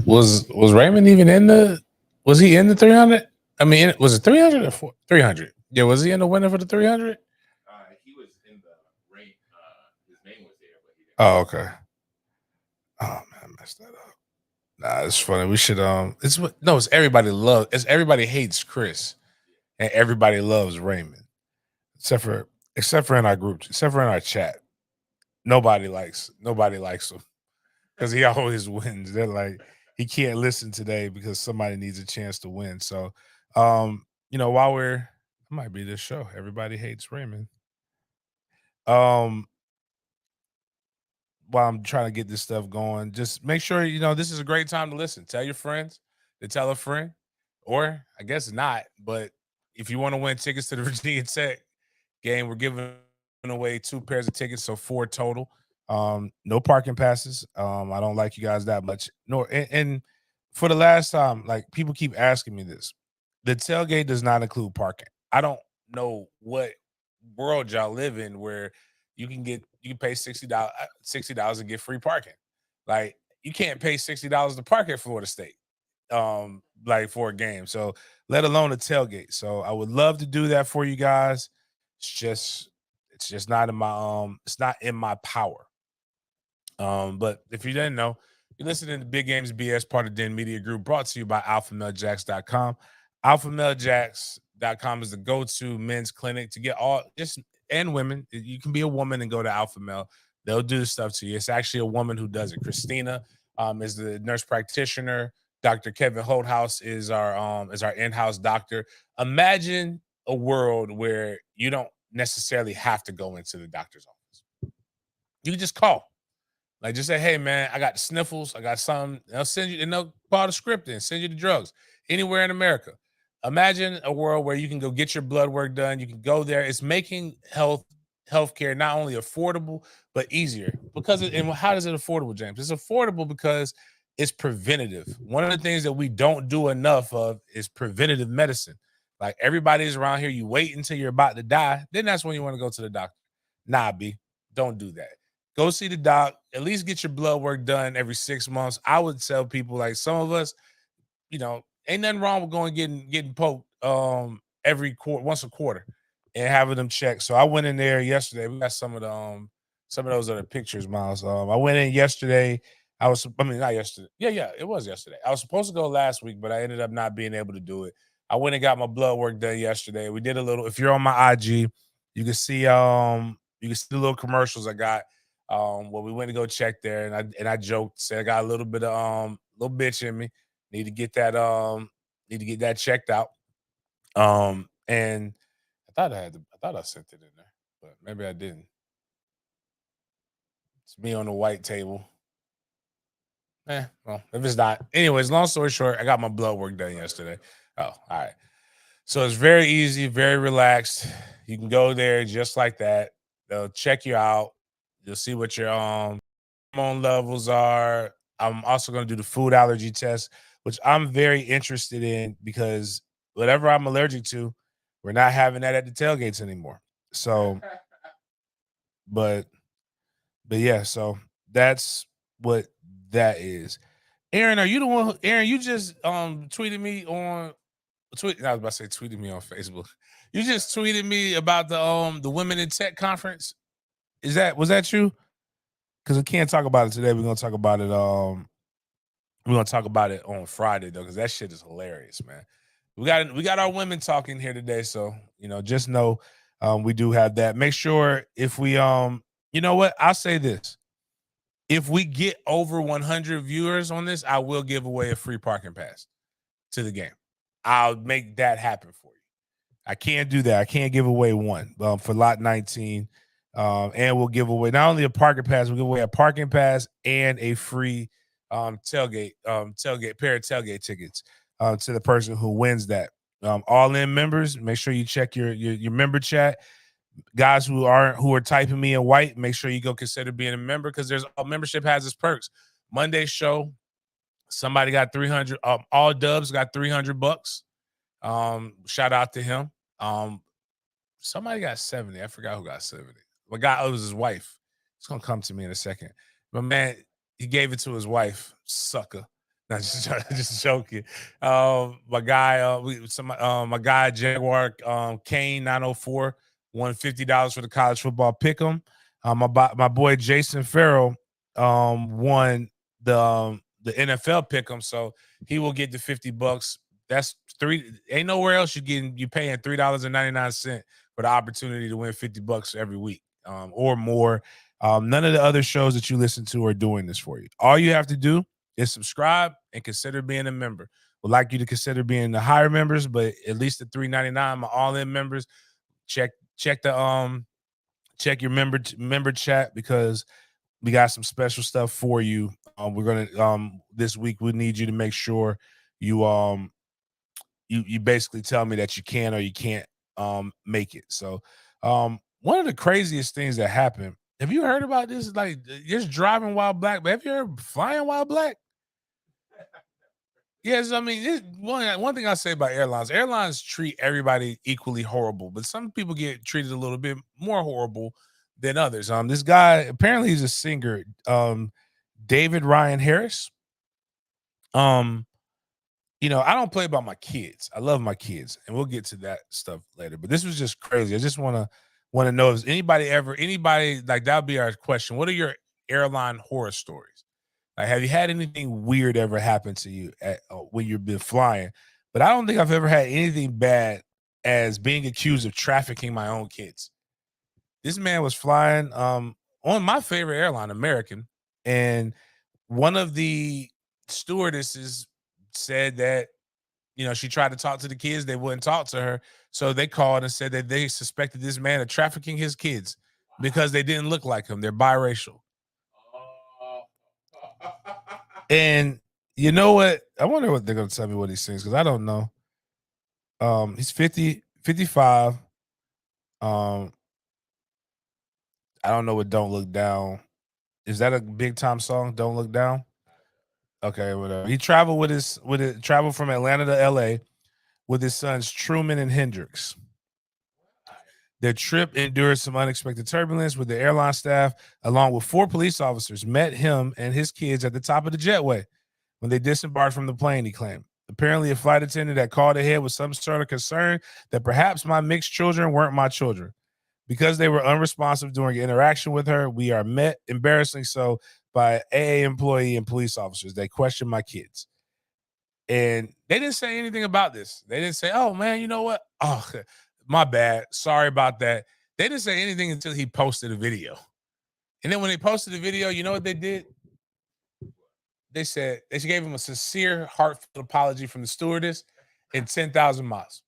Was Raymond even in the? Was he in the 300? I mean, was it 300 or 300? Yeah, was he in the winner for the 300? He was in the rain. His name was there, but he didn't Oh, win. okay. Oh man, I messed that up. Nah, it's funny. We should it's what no, it's everybody love it's everybody hates Chris Yeah. and everybody loves Raymond. Except for except for in our group, except for in our chat. Nobody likes him because he always wins. They're like, he can't listen today because somebody needs a chance to win. So while it might be this show. Everybody hates Raymond. Um, while I'm trying to get this stuff going, just make sure this is a great time to listen. Tell your friends to tell a friend, or I guess not. But if you want to win tickets to the Virginia Tech game, we're giving away 2 pairs of tickets, so 4 total. No parking passes. I don't like you guys that much. Nor and for the last time, like people keep asking me this, the tailgate does not include parking. I don't know what world y'all live in where you can pay $60 and get free parking. Like you can't pay $60 to park at Florida State, like for a game. So let alone a tailgate. So I would love to do that for you guys. It's just not in my it's not in my power. But if you didn't know, you're listening to Big Games B.S, part of Den Media Group, brought to you by AlphaMaleJacks.com. AlphaMaleJacks.com is the go-to men's clinic to get all just and women. You can be a woman and go to Alpha Male. They'll do the stuff to you. It's actually a woman who does it. Christina is the nurse practitioner. Dr. Kevin Holthouse is our in-house doctor. Imagine a world where you don't necessarily have to go into the doctor's office. You can just call. Like just say, hey man, I got the sniffles, I got something. They'll send you, and they'll put the script in, send you the drugs anywhere in America. Imagine a world where you can go get your blood work done. You can go there. It's making healthcare not only affordable but easier. And how is it affordable, James? It's affordable because it's preventative. One of the things that we don't do enough of is preventative medicine. Like everybody's around here, you wait until you're about to die, then that's when you want to go to the doctor. Nah, B, don't do that. Go see the doc. At least get your blood work done every 6 months. I would tell people like some of us, ain't nothing wrong with going getting poked every quarter, once a quarter, and having them checked. So I went in there yesterday. We got some of those other pictures, Miles. I went in yesterday. I mean, not yesterday. Yeah, it was yesterday. I was supposed to go last week, but I ended up not being able to do it. I went and got my blood work done yesterday. We did a little. If you're on my IG, you can see the little commercials I got. When we went to go check there, and I joked, said I got a little bit of little bitch in me. Need to get that checked out. And I thought I sent it in there, but maybe I didn't. It's me on the white table. Well, if it's not, anyways, long story short, I got my blood work done yesterday. Oh, all right. So it's very easy, very relaxed. You can go there just like that. They'll check you out. You'll see what your hormone levels are. I'm also going to do the food allergy test, which I'm very interested in because whatever I'm allergic to, we're not having that at the tailgates anymore. So, but yeah, so that's what that is. Aaron, are you the one? Aaron, you just tweeted me on I was about to say tweeted me on Facebook. You just tweeted me about the Women in Tech conference. Was that you? Because we can't talk about it today. We're gonna talk about it. We're gonna talk about it on Friday though, because that shit is hilarious, man. We got our women talking here today, so just know we do have that. Make sure if we you know what, I'll say this. If we get over 100 viewers on this, I will give away a free parking pass to the game. I'll make that happen for you. I can't do that. I can't give away one for lot 19. And we'll give away not only a parking pass, we'll give away a parking pass and a free tailgate pair of tailgate tickets to the person who wins that. All in members, make sure you check your member chat. Guys who are typing me in white, make sure you go consider being a member because membership has its perks. Monday's show, somebody got 300. All Dubs got $300. Shout out to him. Somebody got 70. I forgot who got 70. But it was his wife. It's gonna come to me in a second. But man, he gave it to his wife, sucker. No, just joking. My guy, my guy Jaguar Kane 904 won $50 for the college football pick'em. My boy Jason Farrell won the NFL pick'em, so he will get the $50. That's three. Ain't nowhere else you paying $3.99 for the opportunity to win $50 every week or more. None of the other shows that you listen to are doing this for you. All you have to do is subscribe and consider being a member. Would like you to consider being the higher members, but at least the $3.99, my all-in members. Check your member chat because we got some special stuff for you. We're gonna this week we need you to make sure you you basically tell me that you can or you can't make it. So one of the craziest things that happened. Have you heard about this? Like just driving while black, but have you heard flying while black? Yes, I mean, one thing I say about airlines. Airlines treat everybody equally horrible, but some people get treated a little bit more horrible than others. This guy apparently he's a singer, David Ryan Harris. Um, I don't play about my kids. I love my kids, and we'll get to that stuff later. But this was just crazy. I just want to know if anybody like that would be our question. What are your airline horror stories? Like, have you had anything weird ever happen to you when you've been flying? But I don't think I've ever had anything bad as being accused of trafficking my own kids. This man was flying on my favorite airline, American, and one of the stewardesses said that she tried to talk to the kids, they wouldn't talk to her, so they called and said that they suspected this man of trafficking his kids because they didn't look like him. They're biracial. And you know what? I wonder what they're going to tell me what he sings because I don't know. He's 50, 55. I don't know what "Don't Look Down." Is that a big time song? "Don't Look Down." Okay, whatever. He traveled traveled from Atlanta to L.A. with his sons Truman and Hendrix. Their trip endured some unexpected turbulence with the airline staff, along with 4 police officers, met him and his kids at the top of the jetway when they disembarked from the plane, he claimed. Apparently, a flight attendant had called ahead with some sort of concern that perhaps my mixed children weren't my children. Because they were unresponsive during interaction with her, we are met, embarrassingly so, by AA employee and police officers. They questioned my kids. And they didn't say anything about this. They didn't say, oh, man, you know what? Oh, my bad. Sorry about that. They didn't say anything until he posted a video. And then when they posted the video, you know what they did? They said they gave him a sincere, heartfelt apology from the stewardess and 10,000 miles.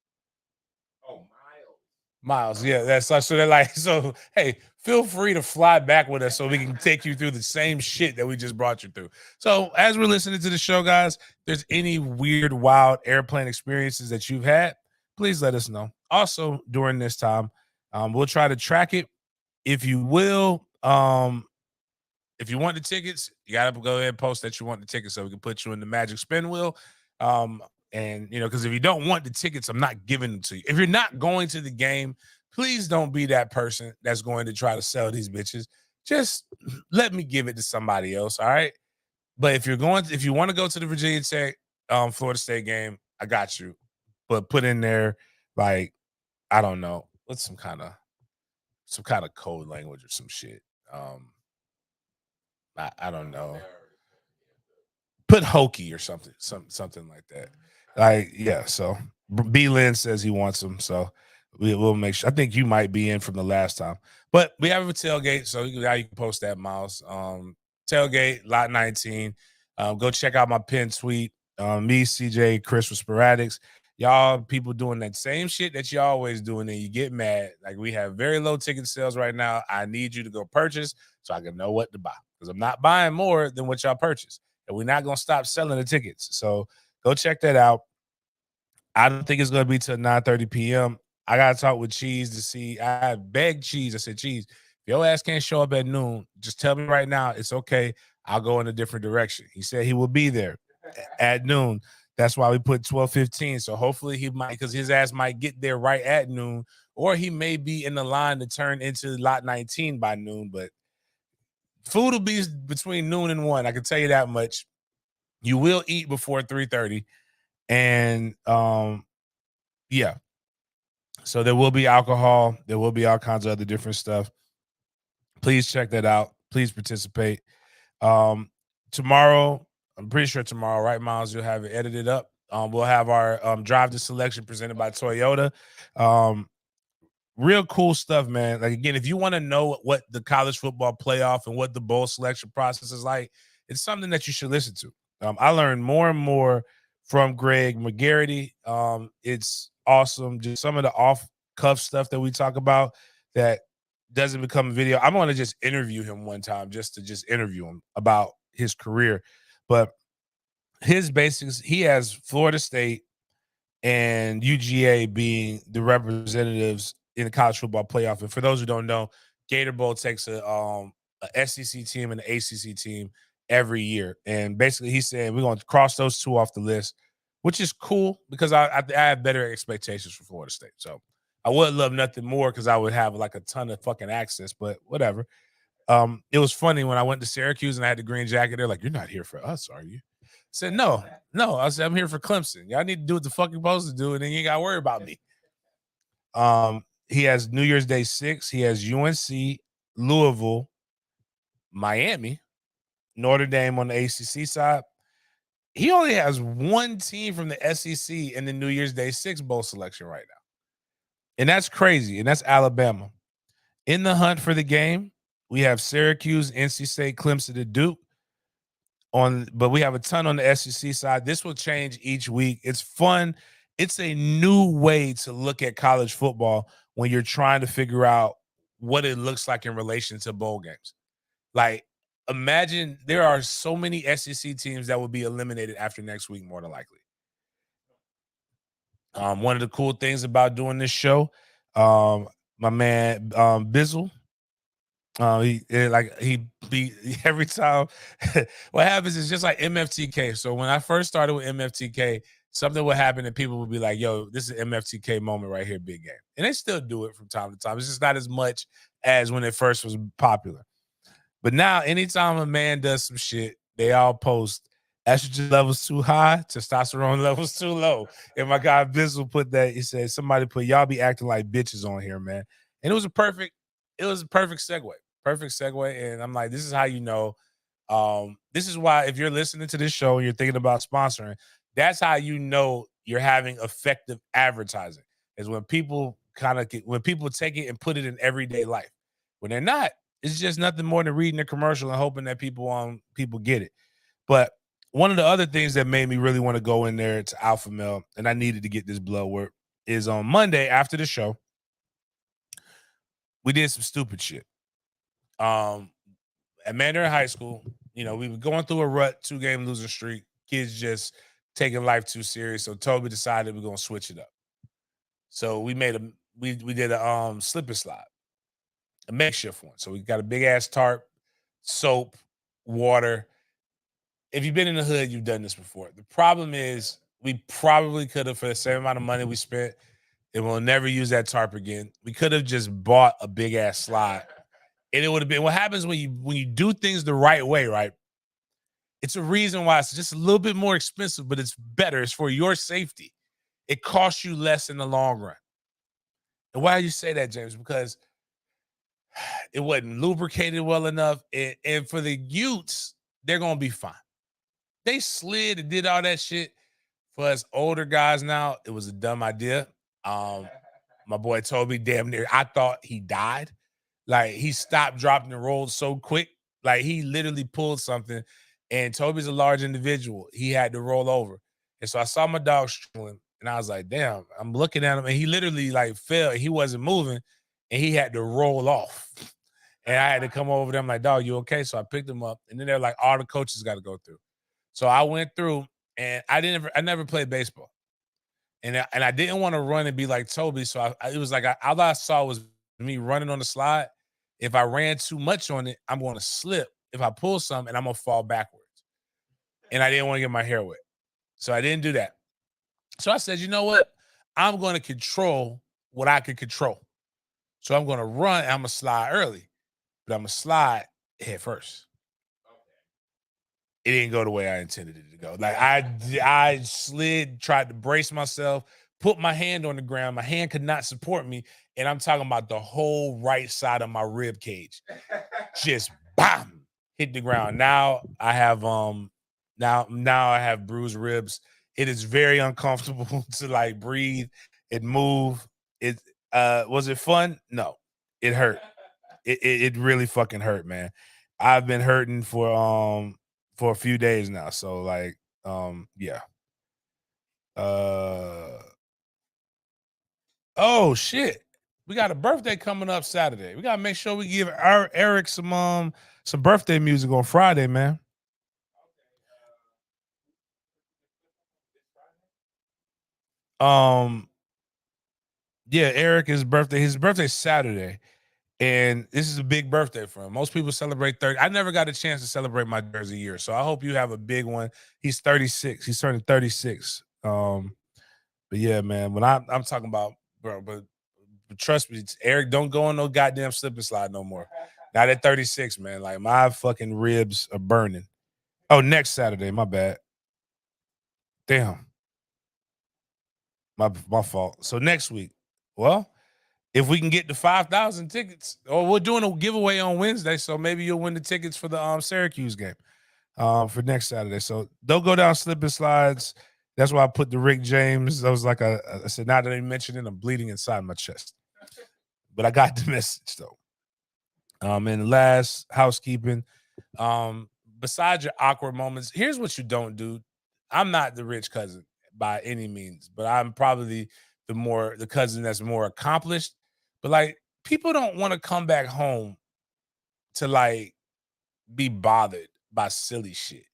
Oh, miles. Yeah, that's so they're like, so hey, feel free to fly back with us so we can take you through the same shit that we just brought you through. So as we're listening to the show, guys, if there's any weird, wild airplane experiences that you've had, please let us know. Also, during this time, we'll try to track it. If you will, if you want the tickets, you gotta go ahead and post that you want the tickets so we can put you in the magic spin wheel. And because if you don't want the tickets, I'm not giving them to you. If you're not going to the game, please don't be that person that's going to try to sell these bitches. Just let me give it to somebody else. All right. But if you want to go to the Virginia Tech, Florida State game, I got you. But put in there, like, I don't know, what's some kind of code language or some shit. I don't know. Put hokey or something like that. Like, yeah. So B Lynn says he wants them. So we'll make sure. I think you might be in from the last time. But we have a tailgate, so you can post that, Miles. Tailgate, lot 19. Go check out my pin tweet. Me, CJ, Chris with Sporadics. Y'all people doing that same shit that you always doing, and you get mad. Like, we have very low ticket sales right now. I need you to go purchase so I can know what to buy. Because I'm not buying more than what y'all purchase. And we're not gonna stop selling the tickets. So go check that out. I don't think it's gonna be till 9:30 p.m. I gotta talk with Cheese to see. I begged Cheese. I said, Cheese, if your ass can't show up at noon, just tell me right now. It's okay. I'll go in a different direction. He said he will be there at noon. That's why we put 12:15. So hopefully he might, because his ass might get there right at noon, or he may be in the line to turn into lot 19 by noon. But food will be between noon and 1. I can tell you that much. You will eat before 3:30, and yeah. So there will be alcohol. There will be all kinds of other different stuff. Please check that out. Please participate. Um, Tomorrow, I'm pretty sure tomorrow, right, Miles? You'll have it edited up. We'll have our drive to selection presented by Toyota. Um, Real cool stuff, man. Like again, if you want to know what the college football playoff and what the bowl selection process is like, it's something that you should listen to. I learned more and more from Greg McGarity. It's awesome. Just some of the off cuff stuff that we talk about that doesn't become a video. I'm going to just interview him one time just to just interview him about his career. But his basics, he has Florida State and UGA being the representatives in the college football playoff. And for those who don't know, Gator Bowl takes a SEC team and an ACC team every year. And basically, he's saying we're going to cross those two off the list, which is cool because I have better expectations for Florida State. So I would love nothing more because I would have like a ton of fucking access, but whatever. It was funny when I went to Syracuse and I had the green jacket. They're like, "You're not here for us, are you?" I said, "No, no." I said, "I'm here for Clemson. Y'all need to do what the fuck you're supposed to do, and then you ain't got to worry about me." He has New Year's Day 6. He has UNC, Louisville, Miami, Notre Dame on the ACC side. He only has one team from the SEC in the New Year's Day 6 bowl selection right now. And that's crazy. And that's Alabama. In the hunt for the game, we have Syracuse, NC State, Clemson, and Duke. But we have a ton on the SEC side. This will change each week. It's fun. It's a new way to look at college football when you're trying to figure out what it looks like in relation to bowl games. Like, imagine there are so many SEC teams that will be eliminated after next week, more than likely. One of the cool things about doing this show, my man Bizzle, he be every time. What happens is just like MFTK. So when I first started with MFTK, something would happen and people would be like, "Yo, this is an MFTK moment right here, big game," and they still do it from time to time. It's just not as much as when it first was popular. But now, anytime a man does some shit, they all post estrogen levels too high, testosterone levels too low. And my guy Bizzle put that. He said, "Somebody put y'all be acting like bitches on here, man." And it was a perfect segue. Perfect segue. And I'm like, this is how you know. This is why if you're listening to this show and you're thinking about sponsoring, that's how you know you're having effective advertising. Is when people when people take it and put it in everyday life. When they're not, it's just nothing more than reading a commercial and hoping that people get it. But one of the other things that made me really want to go in there to Alpha Male, and I needed to get this blood work, is on Monday after the show, we did some stupid shit. At Mandarin High School, we were going through a rut, 2-game losing streak. Kids just taking life too serious. So Toby decided we're gonna switch it up. So we did a slip and slide, a makeshift one. So we got a big ass tarp, soap, water. If you've been in the hood, you've done this before. The problem is we probably could have, for the same amount of money we spent, and we'll never use that tarp again. We could have just bought a big ass slide. And it would have been what happens when you do things the right way, right? It's a reason why it's just a little bit more expensive, but it's better. It's for your safety. It costs you less in the long run. And why do you say that, James? Because it wasn't lubricated well enough. And for the Utes, they're going to be fine. They slid and did all that shit. For us older guys now, it was a dumb idea. My boy Toby, damn near, I thought he died. Like, he stopped, dropping, and rolled so quick. Like, he literally pulled something. And Toby's a large individual. He had to roll over. And so I saw my dog struggling, and I was like, damn, I'm looking at him, and he literally, like, fell. He wasn't moving, and he had to roll off. And I had to come over there. I'm like, dog, you okay? So I picked him up. And then they're like, all the coaches got to go through. So I went through, and I never played baseball. And I didn't want to run and be like Toby. So it was like, all I saw was me running on the slide. If I ran too much on it, I'm going to slip. If I pull some, and I'm going to fall backwards. And I didn't want to get my hair wet. So I didn't do that. So I said, you know what? I'm going to control what I can control. So I'm going to run, and I'm going to slide early. But I'm going to slide head first. it didn't go the way I intended it to go. Like I slid, tried to brace myself, put my hand on the ground. My hand could not support me, and I'm talking about the whole right side of my rib cage, just bam, hit the ground. Now I have now I have bruised ribs. It is very uncomfortable to like breathe and move. It was it fun? No, it hurt. It really fucking hurt, man. I've been hurting for a few days now. So like yeah. Oh shit. We got a birthday coming up Saturday. We gotta make sure we give our Eric some birthday music on Friday, man. Um yeah, Eric his birthday's Saturday. And this is a big birthday for him. Most people celebrate 30. I never got a chance to celebrate my Jersey year. So I hope you have a big one. He's 36. He's turning 36. But yeah, man, when I'm talking about, bro, but trust me, Eric, don't go on no goddamn slip and slide no more. Not at 36, man. Like my fucking ribs are burning. Oh, next Saturday, my bad. Damn. My fault. So next week. Well, if we can get the 5,000 tickets, or we're doing a giveaway on Wednesday, so maybe you'll win the tickets for the Syracuse game for next Saturday. So don't go down slip and slides. That's why I put the Rick James. I was like, I said, now that I mentioned it, I'm bleeding inside my chest. But I got the message though. And last housekeeping. Besides your awkward moments, here's what you don't do. I'm not the rich cousin by any means, but I'm probably the cousin that's more accomplished. But like people don't want to come back home to like be bothered by silly shit.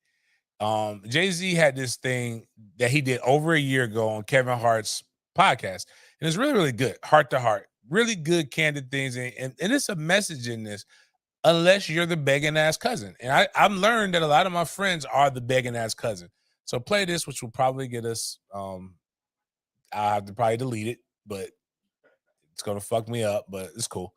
Jay-Z had this thing that he did over a year ago on Kevin Hart's podcast, and it's really, really good, heart to heart, really good, candid things, and it's a message in this. Unless you're the begging ass cousin, and I've learned that a lot of my friends are the begging ass cousin. So play this, which will probably get us. I have to probably delete it, but it's gonna fuck me up. But it's cool.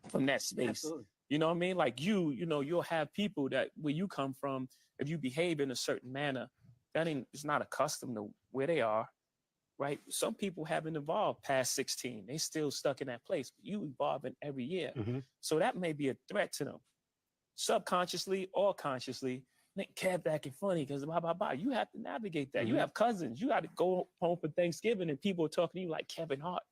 From that space. Absolutely. You know what I mean? Like you'll have people that where you come from, if you behave in a certain manner, it's not accustomed to where they are, right? Some people haven't evolved past 16. They still stuck in that place. You evolving every year. Mm-hmm. So that may be a threat to them. Subconsciously or consciously, Kev acting funny because blah, blah, blah. You have to navigate that. Mm-hmm. You have cousins. You got to go home for Thanksgiving and people are talking to you like Kevin Hart.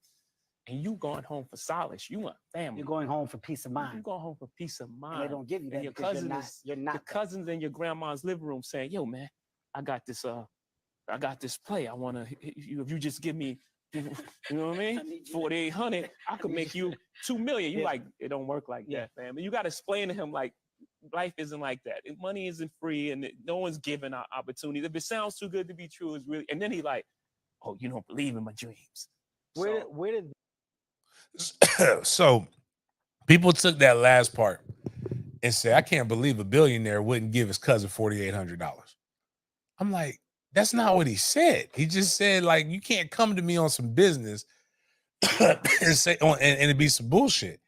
And you going home for solace. You want family. You're going home for peace of mind. You're going home for peace of mind. And they don't give you that. And your cousins in your grandma's living room saying, "Yo, man, I got this play. I want to. If you just give me, you know what I mean? 4,800, I could make you 2 million. You like it don't work like that, fam. And you got to explain to him like life isn't like that. Money isn't free, and no one's giving out opportunities. If it sounds too good to be true, it's really. And then he like, oh, you don't believe in my dreams. Where did So people took that last part and said, I can't believe a billionaire wouldn't give his cousin $4,800. I'm like, that's not what he said. He just said, like, you can't come to me on some business and say and it be some bullshit.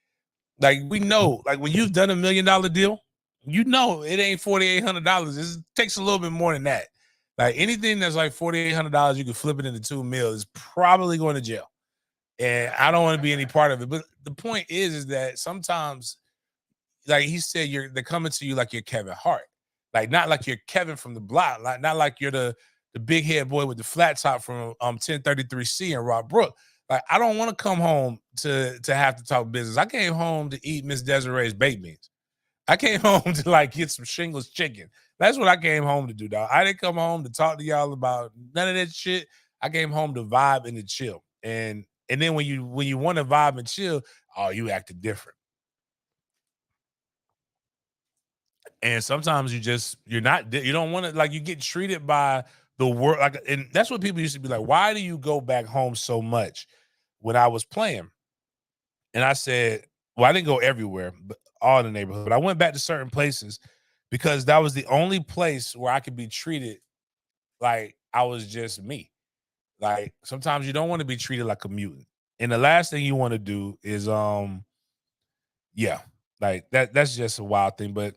Like, we know, like when you've done $1 million deal, you know it ain't $4,800. It takes a little bit more than that. Like anything that's like $4,800, you can flip it into 2 mil is probably going to jail. And I don't want to be any part of it. But the point is that sometimes, like he said, they're coming to you like you're Kevin Hart. Like not like you're Kevin from the block, like not like you're the big head boy with the flat top from 1033C and Rock Brook. Like I don't want to come home to have to talk business. I came home to eat Miss Desiree's baked beans. I came home to like get some shingles chicken. That's what I came home to do, dog. I didn't come home to talk to y'all about none of that shit. I came home to vibe and to chill. And then when you want to vibe and chill, oh, you acted different. And sometimes you don't want to, like, you get treated by the world. Like, and that's what people used to be like, why do you go back home so much when I was playing? And I said, well, I didn't go everywhere, but all in the neighborhood. But I went back to certain places because that was the only place where I could be treated like I was just me. Like sometimes you don't want to be treated like a mutant. And the last thing you want to do is like that's just a wild thing. But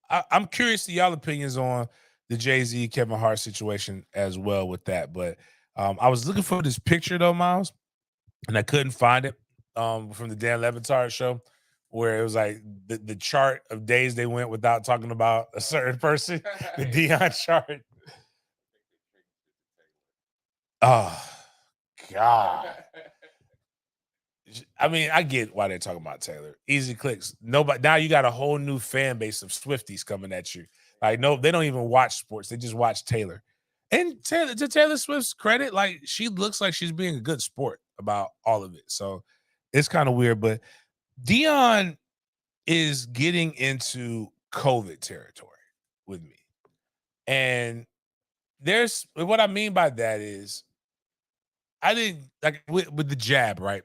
I'm curious to y'all opinions on the Jay-Z Kevin Hart situation as well with that. But I was looking for this picture though, Miles, and I couldn't find it from the Dan Levitard show, where it was like the chart of days they went without talking about a certain person, the Deion chart. Oh God. I mean, I get why they're talking about Taylor. Easy clicks. Nobody now you got a whole new fan base of Swifties coming at you. Like, no, they don't even watch sports. They just watch Taylor. And Taylor, to Taylor Swift's credit, like she looks like she's being a good sport about all of it. So it's kind of weird. But Deion is getting into COVID territory with me. And there's what I mean by that is I didn't like with the jab, right?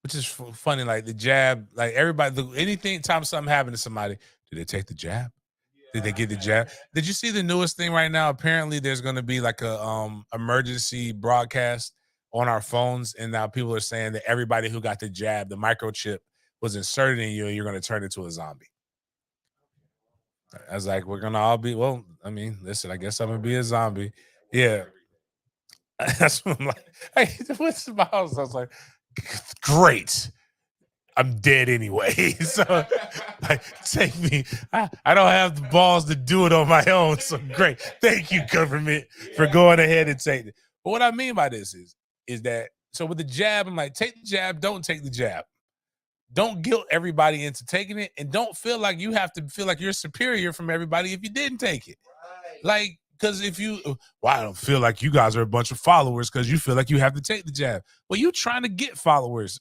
Which is funny, like the jab, like everybody, anything time something happened to somebody, did they take the jab? Did they get the jab? Did you see the newest thing right now? Apparently, there's going to be like a emergency broadcast on our phones, and now people are saying that everybody who got the jab, the microchip, was inserted in you, and you're going to turn into a zombie. I was like, we're going to all be. Well, I mean, listen, I guess I'm going to be a zombie. Yeah, that's what I'm like. Hey, what's the mouse? I was like, great. I'm dead anyway. So like, take me. I don't have the balls to do it on my own. So great. Thank you, government, for going ahead and taking it. But what I mean by this is that so with the jab, I'm like, take the jab, don't take the jab. Don't guilt everybody into taking it, and don't feel like you have to feel like you're superior from everybody if you didn't take it. Like, because if you, well, I don't feel like you guys are a bunch of followers because you feel like you have to take the jab. Well, you trying to get followers.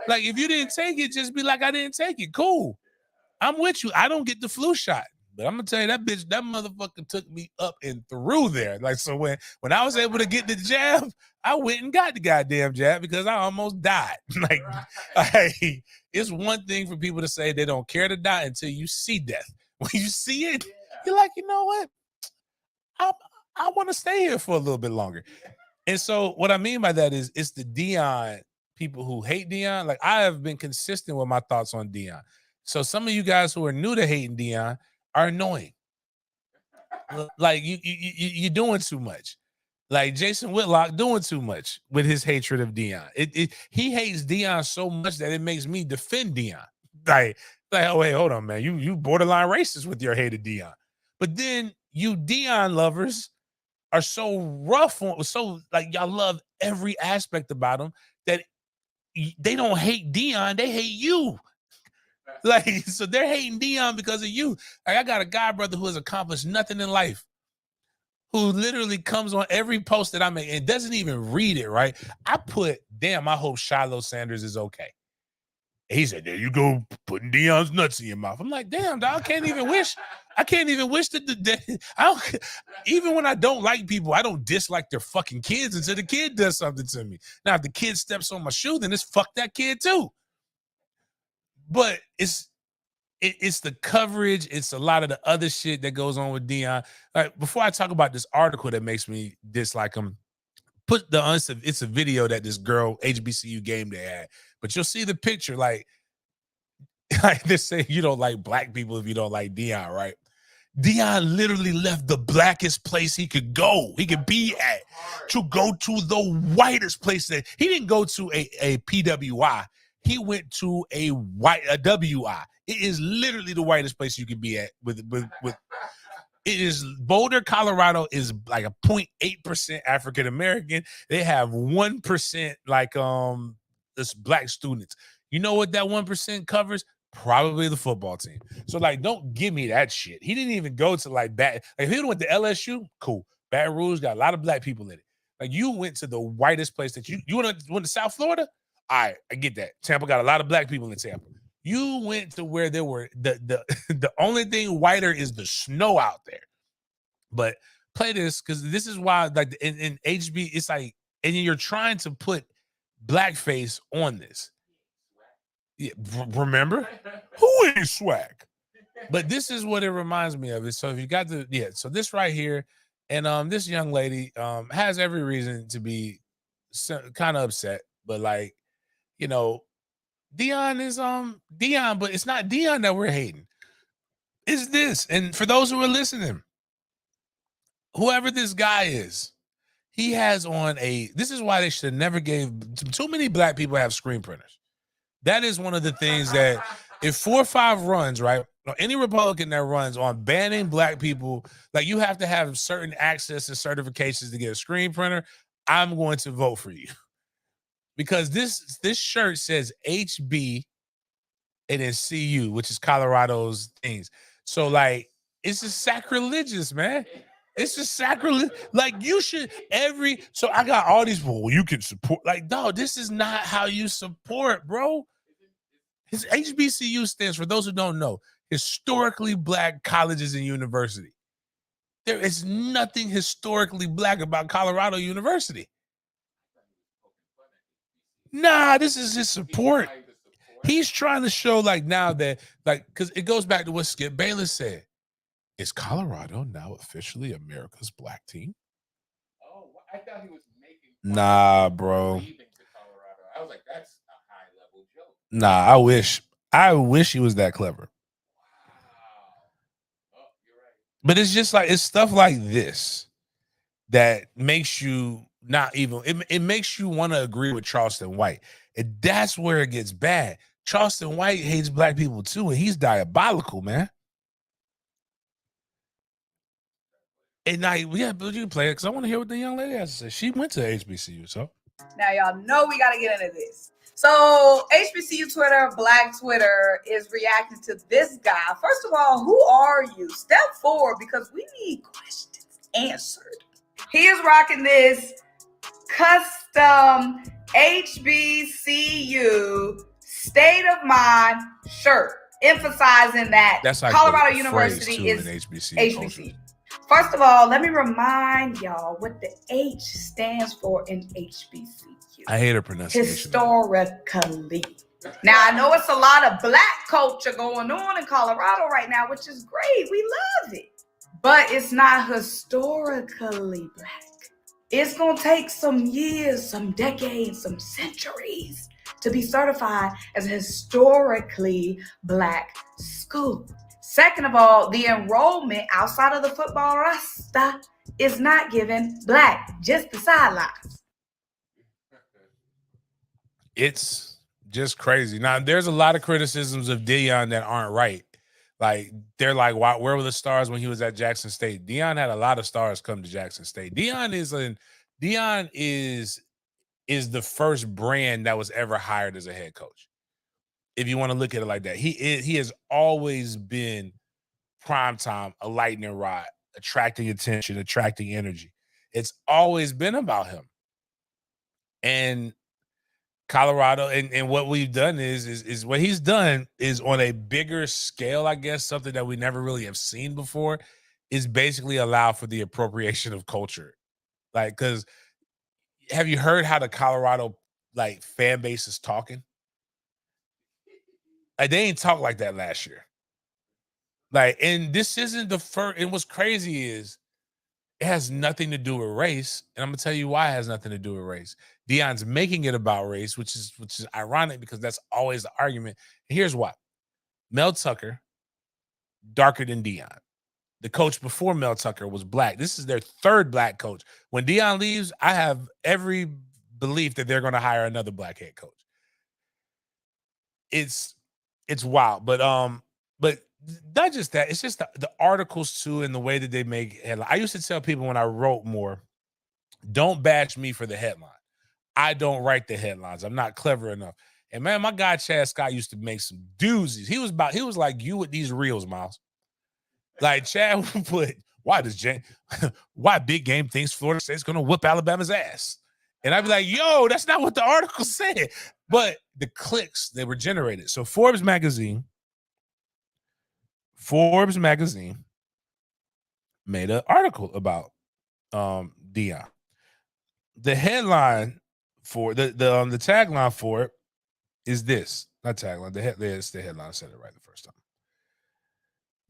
Like, if you didn't take it, just be like, I didn't take it. Cool. I'm with you. I don't get the flu shot. But I'm gonna tell you, that motherfucker took me up and through there. Like, so when I was able to get the jab, I went and got the goddamn jab because I almost died. Like, it's one thing for people to say they don't care to die until you see death. When you see it, you're like, you know what? I want to stay here for a little bit longer. And so what I mean by that is it's the Deion people who hate Deion. Like, I have been consistent with my thoughts on Deion. So some of you guys who are new to hating Deion are annoying. Like, you're doing too much. Like Jason Whitlock doing too much with his hatred of Deion. He hates Deion so much that it makes me defend Deion. Like, oh wait, hold on, man. You borderline racist with your hate of Deion. But then you Deion lovers are so rough on, so like y'all love every aspect about him that they don't hate Deion, they hate you. Like, so they're hating Deion because of you. Like, I got a guy brother who has accomplished nothing in life, who literally comes on every post that I make and doesn't even read it, right? I put, damn, I hope Shiloh Sanders is okay. He said, there you go, putting Deion's nuts in your mouth. I'm like, damn, dog, I can't even wish that I don't, even when I don't like people, I don't dislike their fucking kids until the kid does something to me. Now, if the kid steps on my shoe, then it's fuck that kid too. But it's the coverage. It's a lot of the other shit that goes on with Deion. Before I talk about this article that makes me dislike him, it's a video that this girl HBCU game they had, but you'll see the picture. Like they say, you don't like black people if you don't like Deion, right? Deion literally left the blackest place he could go, he could be at, to go to the whitest place. That he didn't go to a PWI. He went to a WI. It is literally the whitest place you could be at. With it is Boulder, Colorado is like a 0.8% African American. They have 1% like this black students. You know what that 1% covers? Probably the football team. So like, don't give me that shit. He didn't even go to like that. Like, if he went to LSU, cool. Baton Rouge got a lot of black people in it. Like, you went to the whitest place that you went to South Florida. All right, I get that. Tampa got a lot of black people in Tampa. You went to where there were the only thing whiter is the snow out there. But play this, because this is why, like, in HB, it's like, and you're trying to put blackface on this. Yeah, remember? Who is swag? But this is what it reminds me of. So if you got so this right here, and this young lady has every reason to be kind of upset, but like, you know, Deion is Deion, but it's not Deion that we're hating. is this. And for those who are listening, whoever this guy is, he has on this is why they should have never gave, too many black people have screen printers. That is one of the things that if 4 or 5 runs, right, or any Republican that runs on banning black people, like you have to have certain access and certifications to get a screen printer, I'm going to vote for you. Because this shirt says HB and then CU, which is Colorado's things. So like, it's just sacrilegious, man. It's just sacrilege. Like you should so I got all these, well, you can support. Like, no, this is not how you support, bro. His HBCU stands, for those who don't know, historically black colleges and university. There is nothing historically black about Colorado University. Nah, this is his support. He's trying to show like now that, like, because it goes back to what Skip Bayless said. Is Colorado now officially America's black team? Oh, I thought he was making. Nah, bro. Leaving to Colorado. I was like, that's a high level joke. Nah, I wish he was that clever. Wow. Oh, you're right. But it's just like, it's stuff like this that makes you not even, it makes you want to agree with Charleston White. And that's where it gets bad. Charleston White hates black people too, and he's diabolical, man. And now, yeah, but you can play it because I want to hear what the young lady has to say. She went to HBCU, so. Now, y'all know we got to get into this. So, HBCU Twitter, Black Twitter, is reacting to this guy. First of all, who are you? Step forward, because we need questions answered. He is rocking this custom HBCU state of mind shirt, emphasizing that That's like Colorado University is HBCU. First of all, let me remind y'all what the H stands for in HBCU. I hate her pronunciation. Historically. Now, I know it's a lot of black culture going on in Colorado right now, which is great. We love it. But it's not historically black. It's going to take some years, some decades, some centuries to be certified as a historically black school. Second of all, the enrollment outside of the football roster is not given black, just the sidelines. It's just crazy. Now, there's a lot of criticisms of Deion that aren't right. Like, they're like, where were the stars when he was at Jackson State? Deion had a lot of stars come to Jackson State. Deion is the first brand that was ever hired as a head coach. If you want to look at it like that, he has always been primetime, a lightning rod, attracting attention, attracting energy. It's always been about him. And Colorado, and what we've done is what he's done is on a bigger scale, I guess, something that we never really have seen before, is basically allow for the appropriation of culture. Like, because have you heard how the Colorado like fan base is talking? Like, they ain't talk like that last year. Like, and this isn't the first. And what's crazy is it has nothing to do with race, and I'm gonna tell you why it has nothing to do with race. Deion's making it about race, which is ironic because that's always the argument. And here's why: Mel Tucker, darker than Deion. The coach before Mel Tucker was black. This is their third black coach. When Deion leaves, I have every belief that they're going to hire another black head coach. It's wild, but not just that. It's just the articles too, and the way that they make headlines. I used to tell people when I wrote more, don't bash me for the headline. I don't write the headlines. I'm not clever enough. And man, my guy Chad Scott used to make some doozies. He was like you with these reels, Miles. Like Chad would put, why Big Game thinks Florida State's gonna whoop Alabama's ass. And I'd be like, yo, that's not what the article said. But the clicks, they were generated. So Forbes magazine made an article about Deion. The headline for the tagline for it is this. Not tagline. It's the headline. I said it right the first time.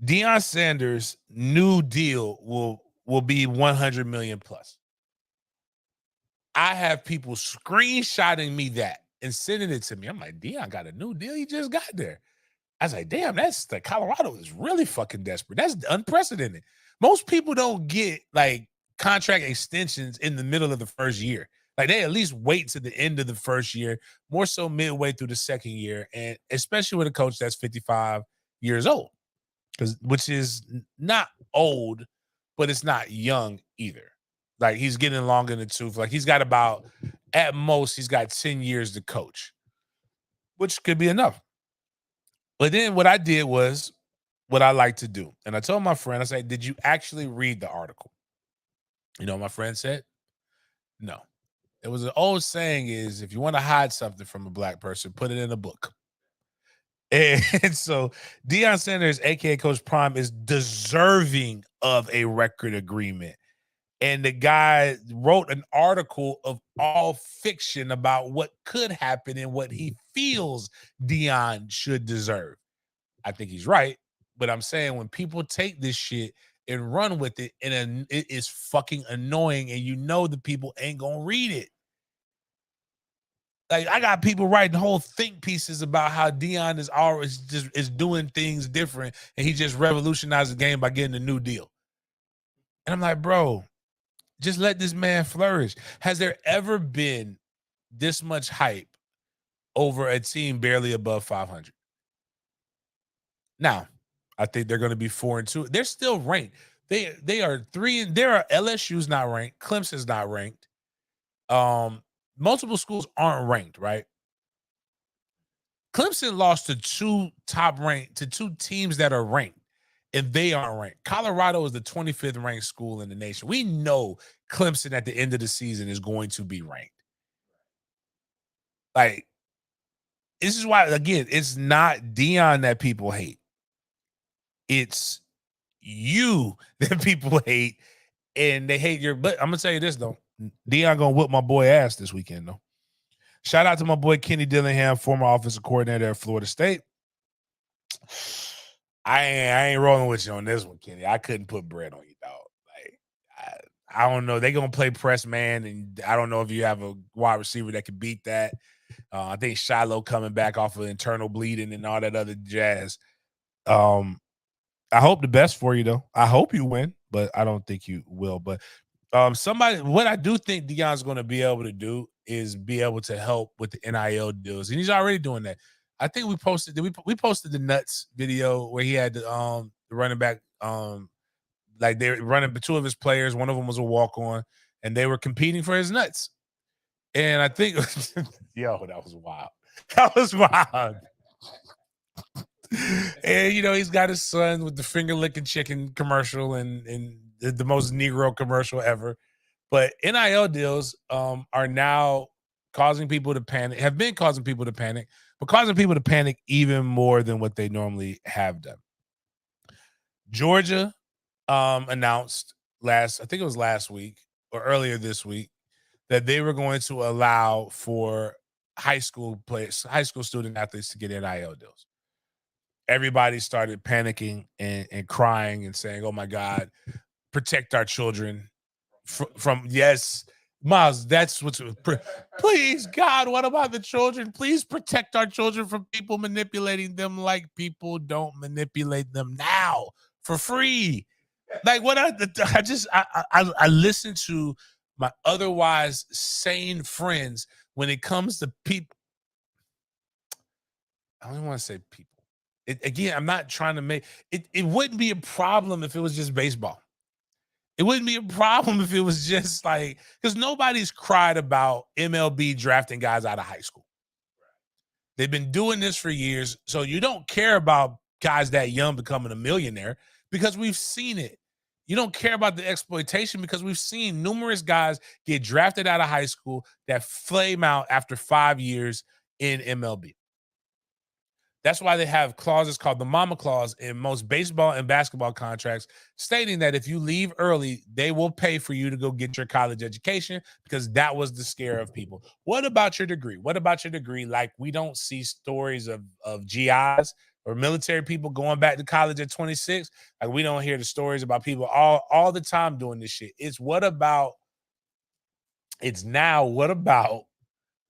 Deion Sanders' new deal will be 100 million plus. I have people screenshotting me that and sending it to me. I'm like, Deion got a new deal. He just got there. I was like, damn, Colorado is really fucking desperate. That's unprecedented. Most people don't get like contract extensions in the middle of the first year. Like they at least wait to the end of the first year, more so midway through the second year, and especially with a coach that's 55 years old, which is not old, but it's not young either. Like he's getting long in the tooth. Like he's got about, at most, he's got 10 years to coach, which could be enough. But then what I did was what I like to do. And I told my friend, I said, did you actually read the article? You know what my friend said? No. It was an old saying is, if you want to hide something from a black person, put it in a book. And so Deion Sanders, aka Coach Prime, is deserving of a record agreement. And the guy wrote an article of all fiction about what could happen and what he feels Deion should deserve. I think he's right, but I'm saying when people take this shit and run with it, and it is fucking annoying, and you know the people ain't gonna read it. Like I got people writing whole think pieces about how Deion is always just is doing things different, and he just revolutionized the game by getting a new deal. And I'm like, bro, just let this man flourish. Has there ever been this much hype over a team barely above 500? Now, I think they're going to be 4-2. They're still ranked. They are 3. There are LSU's not ranked. Clemson's not ranked. Multiple schools aren't ranked, right? Clemson lost to two teams that are ranked, and they aren't ranked. Colorado is the 25th ranked school in the nation. We know Clemson at the end of the season is going to be ranked. Like, this is why, again, it's not Deion that people hate. It's you that people hate, and they hate your. But I'm gonna tell you this though, Deion gonna whip my boy ass this weekend though. Shout out to my boy Kenny Dillingham, former offensive coordinator at Florida State. I ain't rolling with you on this one, Kenny. I couldn't put bread on you, dog. Like I don't know. They gonna play press man, and I don't know if you have a wide receiver that can beat that. I think Shiloh coming back off of internal bleeding and all that other jazz. I hope the best for you, though. I hope you win, but I don't think you will. But what I do think Deion's going to be able to do is be able to help with the NIL deals, and he's already doing that. I think we posted the nuts video where he had the running back, like they were running 2 of his players. One of them was a walk-on, and they were competing for his nuts. And I think, yo, that was wild. That was wild. And he's got his son with the finger licking chicken commercial and the most Negro commercial ever. But NIL deals are now causing people to panic, have been causing people to panic, but causing people to panic even more than what they normally have done. Georgia announced I think it was last week or earlier this week, that they were going to allow for high school student athletes to get NIL deals. Everybody started panicking and crying and saying, oh my God, protect our children from yes, Miles, that's what's, please God, what about the children? Please protect our children from people manipulating them like people don't manipulate them now for free. Like what I listen to my otherwise sane friends when it comes to people. I don't want to say people. Again, I'm not trying to make it. It wouldn't be a problem if it was just baseball. It wouldn't be a problem if it was just like, because nobody's cried about MLB drafting guys out of high school. They've been doing this for years. So you don't care about guys that young becoming a millionaire because we've seen it. You don't care about the exploitation because we've seen numerous guys get drafted out of high school that flame out after 5 years in MLB. That's why they have clauses called the mama clause in most baseball and basketball contracts, stating that if you leave early, they will pay for you to go get your college education because that was the scare of people. What about your degree? What about your degree? Like, we don't see stories of GIs or military people going back to college at 26. Like, we don't hear the stories about people all the time doing this shit. What about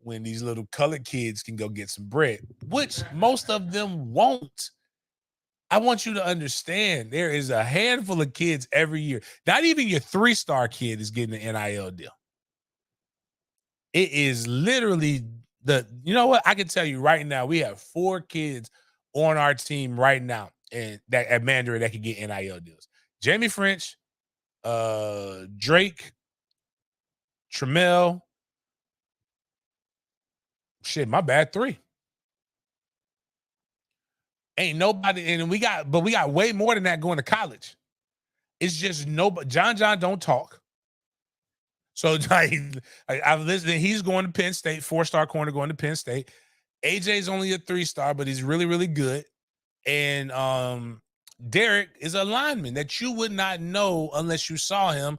when these little colored kids can go get some bread, which most of them won't I want you to understand there is a handful of kids every year. Not even your 3-star kid is getting an NIL deal. It is literally you know what? I can tell you right now, we have 4 kids on our team right now and that at Mandarin that can get NIL deals. Jamie French, Drake, Tremel. Shit, my bad, 3. Ain't nobody, and we got way more than that going to college. It's just nobody. John don't talk. So I've listened. He's going to Penn State, 4-star corner going to Penn State. AJ's only a 3-star, but he's really, really good. And Derek is a lineman that you would not know unless you saw him.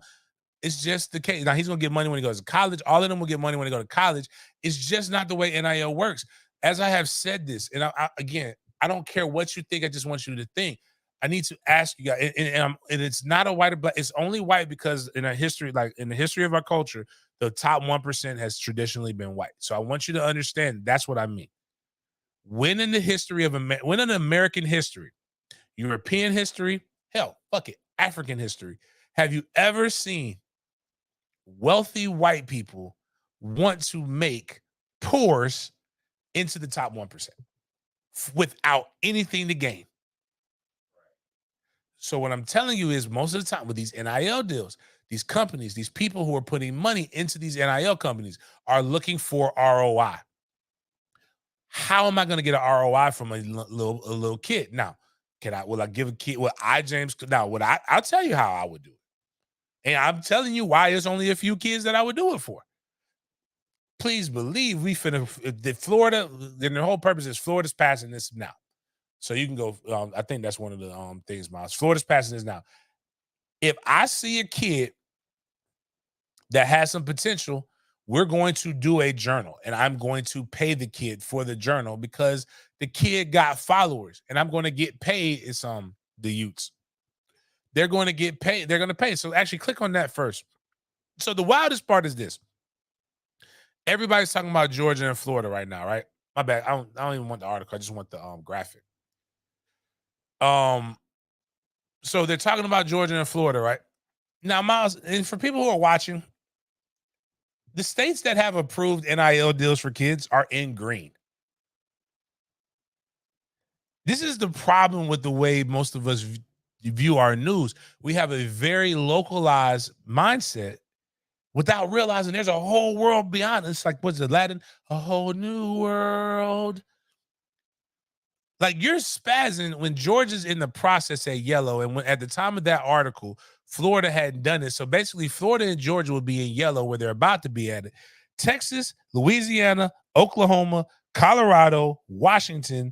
It's just the case. Now he's gonna get money when he goes to college. All of them will get money when they go to college. It's just not the way NIL works. As I have said this, and again, I don't care what you think. I just want you to think. I need to ask you guys, and it's not a white or black. It's only white because in our history, like in the history of our culture, the top 1% has traditionally been white. So I want you to understand that's what I mean. When in the history of when in American history, European history, hell, fuck it, African history, have you ever seen wealthy white people want to make poors into the top 1% without anything to gain? So what I'm telling you is most of the time with these NIL deals, these companies, these people who are putting money into these NIL companies are looking for ROI. How am I going to get an ROI from a little kid? Now, will I give a kid, I'll tell you how I would do it. And I'm telling you why there's only a few kids that I would do it for. Please believe Florida, then the whole purpose is Florida's passing this now. So you can go, I think that's one of the things, Miles. Florida's passing this now. If I see a kid that has some potential, we're going to do a journal and I'm going to pay the kid for the journal because the kid got followers and I'm going to get paid. It's the youths. They're going to get paid. They're going to pay. So actually click on that first. So the wildest part is this. Everybody's talking about Georgia and Florida right now, right? My bad. I don't even want the article. I just want the graphic. So they're talking about Georgia and Florida, right? Now, Miles, and for people who are watching, the states that have approved NIL deals for kids are in green. This is the problem with the way most of us view our news. We have a very localized mindset without realizing there's a whole world beyond. It's like, what's it, Latin? A whole new world. Like you're spazzing when Georgia's in the process at yellow. And when at the time of that article, Florida hadn't done it. So basically Florida and Georgia will be in yellow where they're about to be at it. Texas, Louisiana, Oklahoma, Colorado, Washington,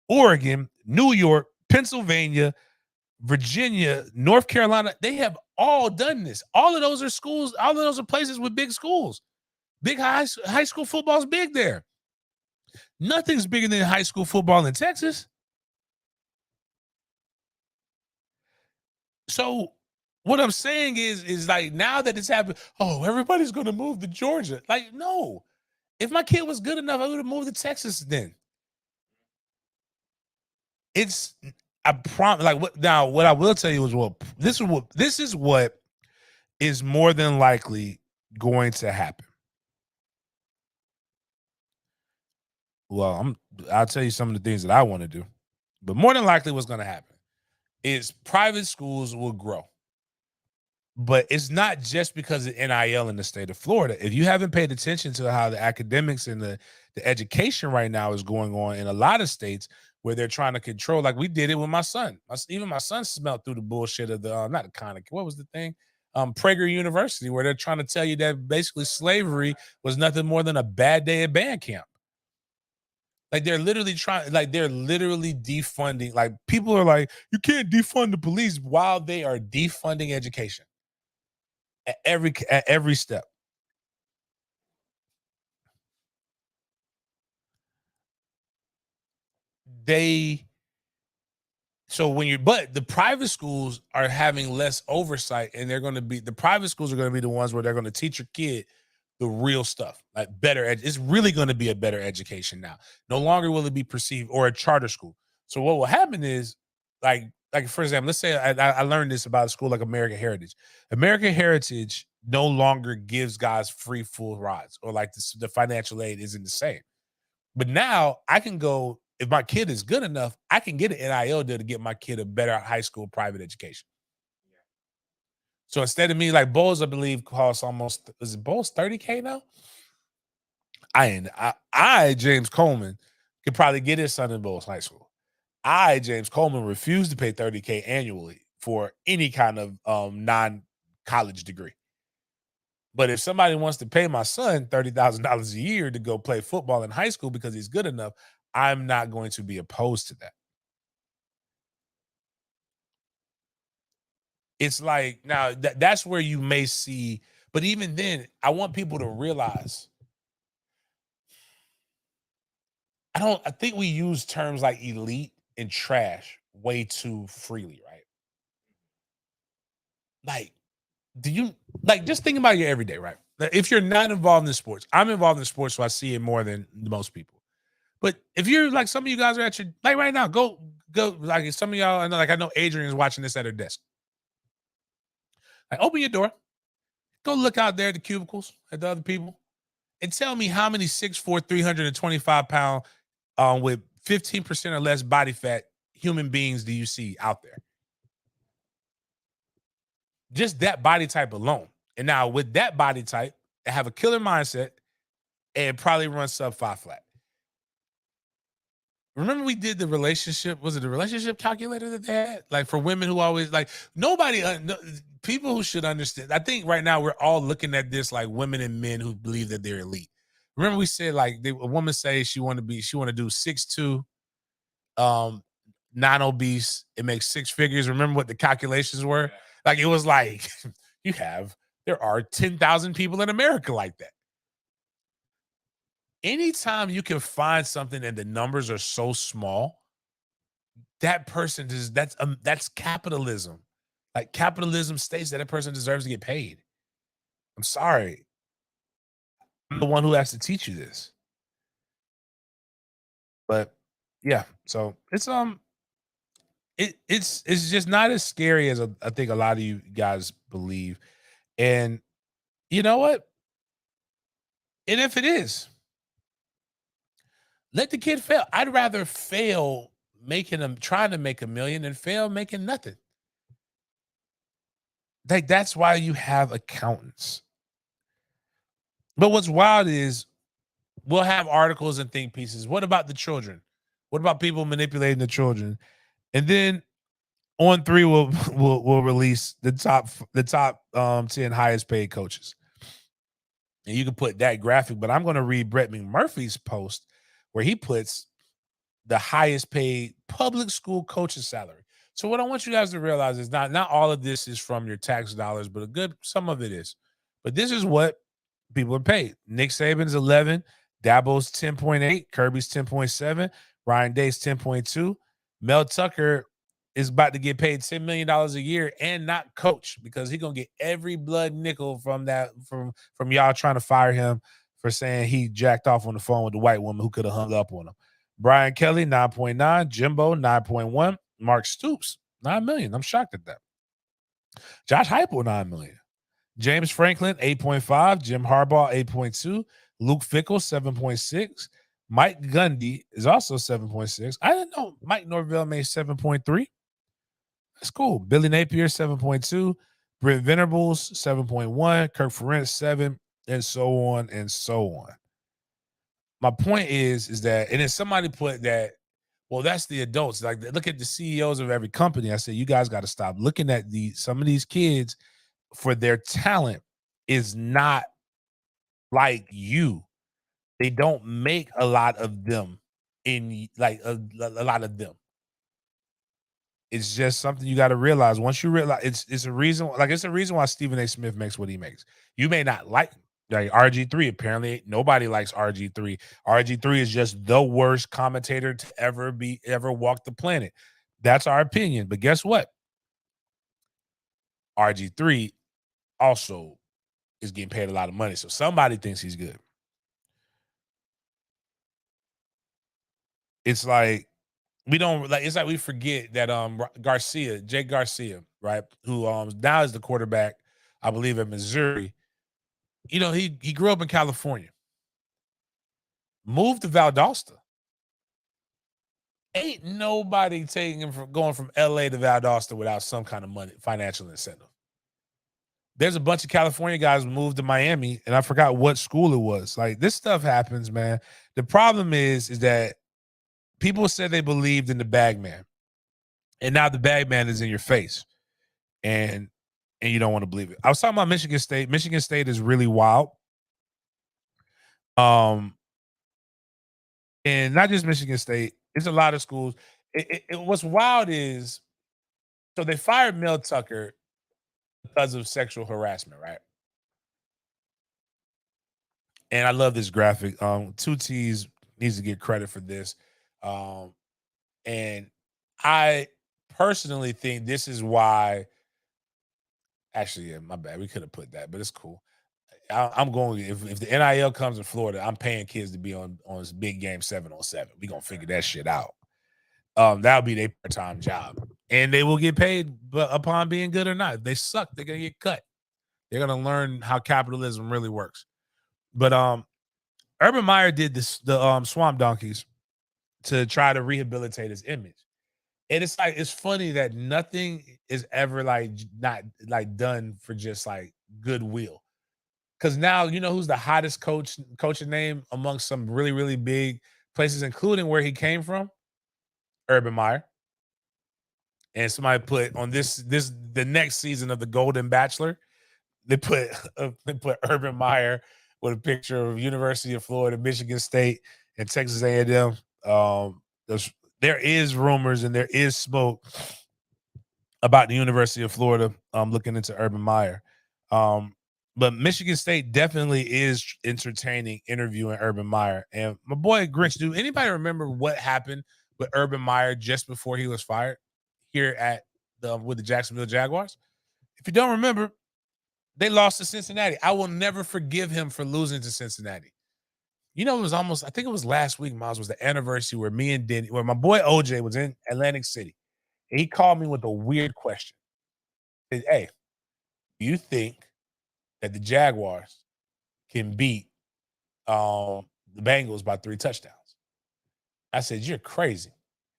Oregon, New York, Pennsylvania, Virginia, North Carolina, they have all done this. All of those are schools. All of those are places with big schools. Big high school football is big there. Nothing's bigger than high school football in Texas. So what I'm saying is like now that it's happened, oh, everybody's going to move to Georgia. Like, no. If my kid was good enough, I would have moved to Texas then. It's I promise. Like what I will tell you is this is what is more than likely going to happen. Well, I'll tell you some of the things that I want to do, but more than likely, what's going to happen is private schools will grow. But it's not just because of NIL in the state of Florida. If you haven't paid attention to how the academics and the education right now is going on in a lot of states where they're trying to control, like we did it with my son. Even my son smelled through the bullshit of the, not the kind of, what was the thing? Prager University, where they're trying to tell you that basically slavery was nothing more than a bad day at band camp. Like they're literally defunding. Like people are like, you can't defund the police while they are defunding education at every step. But the private schools are having less oversight, and the private schools are going to be the ones where they're going to teach your kid the real stuff, like better. It's really going to be a better education now. No longer will it be perceived, or a charter school. So what will happen is like for example, let's say I learned this about a school like American Heritage. American Heritage no longer gives guys free full rides, or like the financial aid isn't the same. But now I can go, if my kid is good enough, I can get an NIL deal to get my kid a better high school private education. So instead of me, like Bowles, I believe costs almost, is it Bowles $30K now? I James Coleman could probably get his son in Bowles High School. James Coleman, refuse to pay $30K annually for any kind of non-college degree. But if somebody wants to pay my son $30,000 a year to go play football in high school because he's good enough, I'm not going to be opposed to that. It's like, now that's where you may see, but even then, I want people to realize, I think we use terms like elite and trash way too freely, right? Like, just think about your everyday, right? If you're not involved in sports, I'm involved in sports, so I see it more than most people. But if you're like, some of you guys are at your, like right now, go, like some of y'all, I know Adrian is watching this at her desk. Like, open your door, go look out there at the cubicles at the other people, and tell me how many 6'4", 325-pound, with 15% or less body fat human beings do you see out there? Just that body type alone. And now with that body type, they have a killer mindset and probably run sub 5 flat. Remember we did the relationship, was it the relationship calculator that they had? Like for women who always, like, nobody, people who should understand. I think right now we're all looking at this like women and men who believe that they're elite. Remember we said like a woman say she want to do 6'2", non-obese, it makes 6 figures. Remember what the calculations were? Like it was like there are 10,000 people in America like that. Anytime you can find something and the numbers are so small, that person that's capitalism. Like capitalism states that person deserves to get paid. I'm sorry. I'm the one who has to teach you this. But yeah, so it's it's just not as scary as I think a lot of you guys believe. And you know what? And if it is, let the kid fail. I'd rather fail trying to make $1 million than fail making nothing. Like that's why you have accountants. But what's wild is we'll have articles and think pieces. What about the children? What about people manipulating the children? And then On 3 will release the top 10 highest paid coaches. And you can put that graphic, but I'm going to read Brett McMurphy's post where he puts the highest paid public school coach's salary. So what I want you guys to realize is not all of this is from your tax dollars, but some of it is. But this is what people are paid. Nick Saban's 11, Dabo's 10.8, Kirby's 10.7, Ryan Day's 10.2. Mel Tucker is about to get paid $10 million a year and not coach, because he's gonna get every blood nickel from y'all trying to fire him for saying he jacked off on the phone with the white woman who could have hung up on him. Brian Kelly, 9.9, Jimbo, 9.1, Mark Stoops, $9 million. I'm shocked at that. Josh Heupel, $9 million. James Franklin, 8.5, Jim Harbaugh, 8.2, Luke Fickell, 7.6. Mike Gundy is also 7.6. I didn't know Mike Norvell made 7.3. That's cool. Billy Napier, 7.2. Brent Venables, 7.1. Kirk Ferentz, 7, and so on and so on. My point is that, and then somebody put that, well, that's the adults. Like, look at the CEOs of every company. I said, you guys got to stop looking at some of these kids for their talent is not like you. They don't make a lot of them in like a lot of them. It's just something you got to realize. Once you realize, it's a reason. Like, it's a reason why Stephen A. Smith makes what he makes. You may not like RG3. Apparently, nobody likes RG3. RG3 is just the worst commentator to ever walk the planet. That's our opinion. But guess what? RG3 also is getting paid a lot of money, so somebody thinks he's good. It's like we don't like. It's like we forget that Jake Garcia, right, who now is the quarterback, I believe, at Missouri. You know, he grew up in California, moved to Valdosta. Ain't nobody taking him from going from LA to Valdosta without some kind of money, financial incentive. There's a bunch of California guys who moved to Miami, and I forgot what school it was. Like, this stuff happens, man. The problem is that people said they believed in the bag man, and now the bag man is in your face, and you don't want to believe it. I was talking about Michigan State. Michigan State is really wild. And not just Michigan State, it's a lot of schools. What's wild is, so they fired Mel Tucker because of sexual harassment, right? And I love this graphic. 2T's needs to get credit for this. And I personally think this is why. Actually, yeah, my bad. We could have put that, but it's cool. I'm going. If the NIL comes in Florida, I'm paying kids to be on this big game 7-on-7. We're gonna figure that shit out. That'll be their part-time job, and they will get paid upon being good or not. If they suck, they're gonna get cut. They're gonna learn how capitalism really works. But Urban Meyer did the Swamp Donkeys to try to rehabilitate his image. And it's like, it's funny that nothing is ever like not like done for just like goodwill. Because now, you know who's the hottest coaching name amongst some really, really big places, including where he came from? Urban Meyer. And somebody put on the next season of The Golden Bachelor, they put Urban Meyer with a picture of University of Florida, Michigan State, and Texas A&M. There is rumors and there is smoke about the University of Florida looking into Urban Meyer. But Michigan State definitely is entertaining interviewing Urban Meyer. And my boy Grinch, do anybody remember what happened with Urban Meyer just before he was fired here with the Jacksonville Jaguars? If you don't remember, they lost to Cincinnati. I will never forgive him for losing to Cincinnati. You know, I think it was last week, Miles, was the anniversary where where my boy OJ was in Atlantic City. And he called me with a weird question. He said, hey, do you think that the Jaguars can beat the Bengals by 3 touchdowns? I said, you're crazy.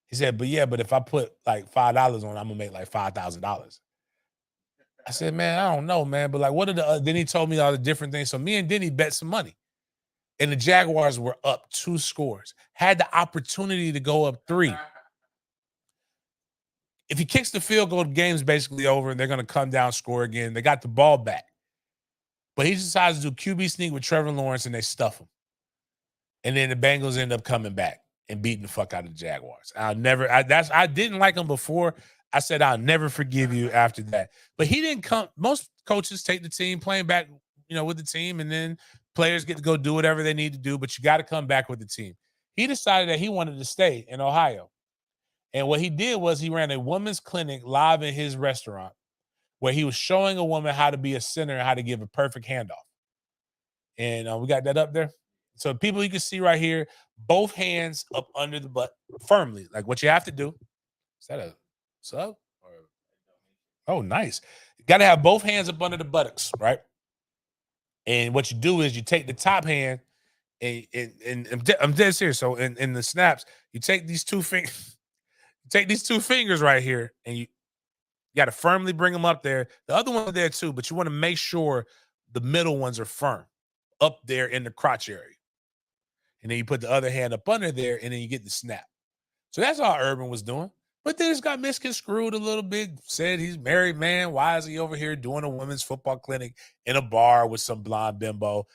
He said, but if I put like $5 on, I'm gonna make like $5,000. I said, man, I don't know, man. But like, what are then he told me all the different things. So me and Denny bet some money. And the Jaguars were up 2 scores, had the opportunity to go up 3. If he kicks the field goal, the game's basically over, and they're going to come down, score again. They got the ball back. But he decides to do QB sneak with Trevor Lawrence, and they stuff him. And then the Bengals end up coming back and beating the fuck out of the Jaguars. I didn't like him before. I said, I'll never forgive you after that. But he didn't come. Most coaches take the team playing back, with the team, and then players get to go do whatever they need to do, but you got to come back with the team. He decided that he wanted to stay in Ohio. And what he did was he ran a women's clinic live in his restaurant where he was showing a woman how to be a center and how to give a perfect handoff. And we got that up there. So people, you can see right here, both hands up under the butt firmly. Like what you have to do. Is that a sub? Oh, nice. You got to have both hands up under the buttocks, right? And what you do is you take the top hand, and I'm dead serious. So in the snaps, you take these 2 fingers, right here, and you got to firmly bring them up there. The other one's there too, but you want to make sure the middle ones are firm up there in the crotch area. And then you put the other hand up under there, and then you get the snap. So that's all Urban was doing. But then it's got misconstrued a little bit. Said he's a married man. Why is he over here doing a women's football clinic in a bar with some blonde bimbo?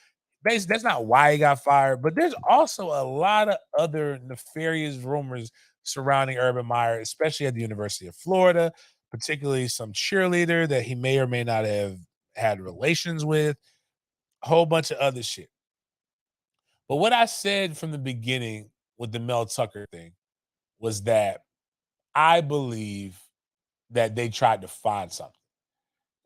Basically, that's not why he got fired. But there's also a lot of other nefarious rumors surrounding Urban Meyer, especially at the University of Florida, particularly some cheerleader that he may or may not have had relations with, a whole bunch of other shit. But what I said from the beginning with the Mel Tucker thing was that I believe that they tried to find something,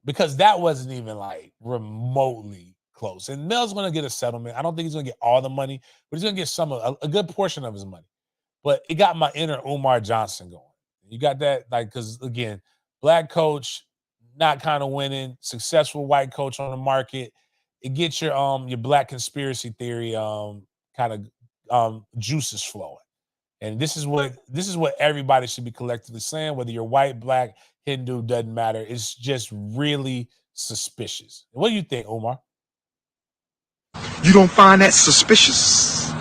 because that wasn't even like remotely close. And Mel's going to get a settlement. I don't think he's going to get all the money, but he's going to get a good portion of his money. but it got my inner Umar Johnson going. You got that, like, because again, black coach, not kind of winning, successful white coach on the market. It gets your black conspiracy theory kind of juices flowing. And this is what everybody should be collectively saying, whether you're white, black, Hindu, doesn't matter. It's just really suspicious. What do you think, Omar? You don't find that suspicious?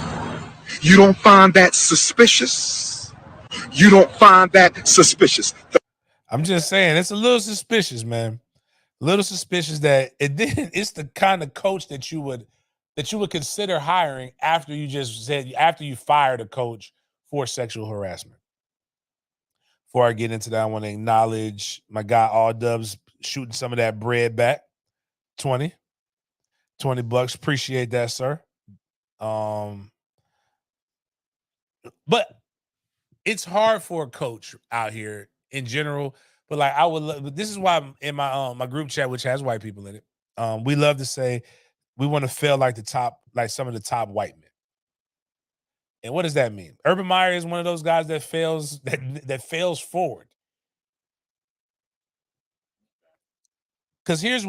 You don't find that suspicious? You don't find that suspicious? I'm just saying, it's a little suspicious, man. A little suspicious that it's the kind of coach that you would consider hiring after you fired a coach for sexual harassment. Before I get into that, I want to acknowledge my guy All Dubs shooting some of that bread back. $20 bucks. Appreciate that, sir. But it's hard for a coach out here in general. But like but this is why in my my group chat, which has white people in it, we love to say we want to fail like some of the top white men. And what does that mean? Urban Meyer is one of those guys that fails forward. Because here's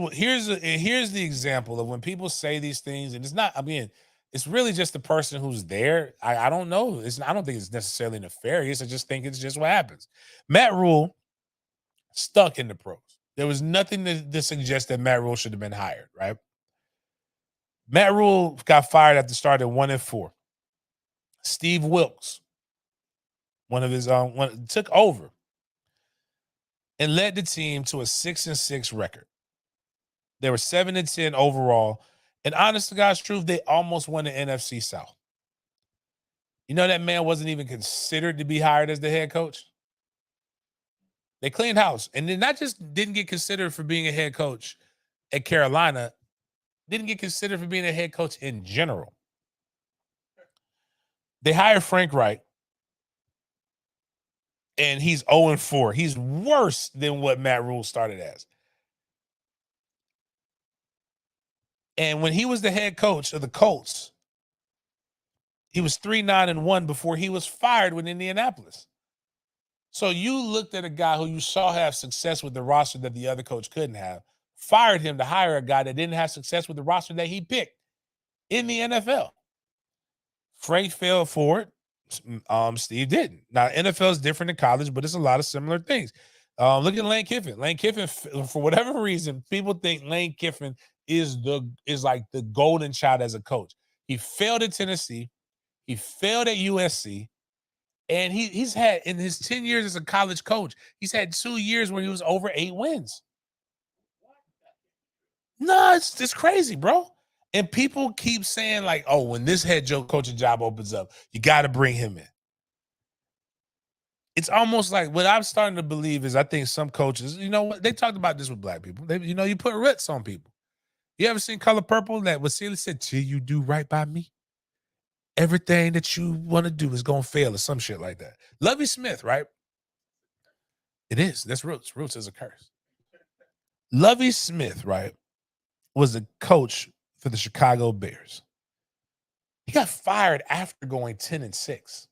the example of when people say these things, and it's not. I mean, it's really just the person who's there. I don't know. I don't think it's necessarily nefarious. I just think it's just what happens. Matt Rule stuck in the pros. There was nothing to suggest that Matt Rule should have been hired. Right? Matt Rule got fired at the start at 1-4. Steve Wilkes, one of his took over and led the team to a 6-6 record. They were 7-10 overall. And honest to God's truth, they almost won the NFC South. You know, that man wasn't even considered to be hired as the head coach. They cleaned house. And then not just didn't get considered for being a head coach at Carolina, didn't get considered for being a head coach in general. They hired Frank Reich, and he's 0-4. He's worse than what Matt Rule started as. And when he was the head coach of the Colts, he was 3-9-1 before he was fired with Indianapolis. So you looked at a guy who you saw have success with the roster that the other coach couldn't have, fired him to hire a guy that didn't have success with the roster that he picked in the NFL. Frank fell for it. Steve didn't. Now, NFL is different than college, but it's a lot of similar things. Look at Lane Kiffin. Lane Kiffin, for whatever reason, people think Lane Kiffin is like the golden child as a coach. He failed at Tennessee. He failed at USC. And he's had, in his 10 years as a college coach, he's had 2 years where he was over 8 wins. No, it's crazy, bro. And people keep saying, like, oh, when this head coaching job opens up, you got to bring him in. It's almost like what I'm starting to believe is I think some coaches, you know what, they talked about this with black people. You put roots on people. You ever seen Color Purple? That Vasily said, till you do right by me, everything that you want to do is going to fail or some shit like that. Lovie Smith, right? It is. That's roots. Roots is a curse. Lovie Smith, right, was a coach for the Chicago Bears. He got fired after going 10-6.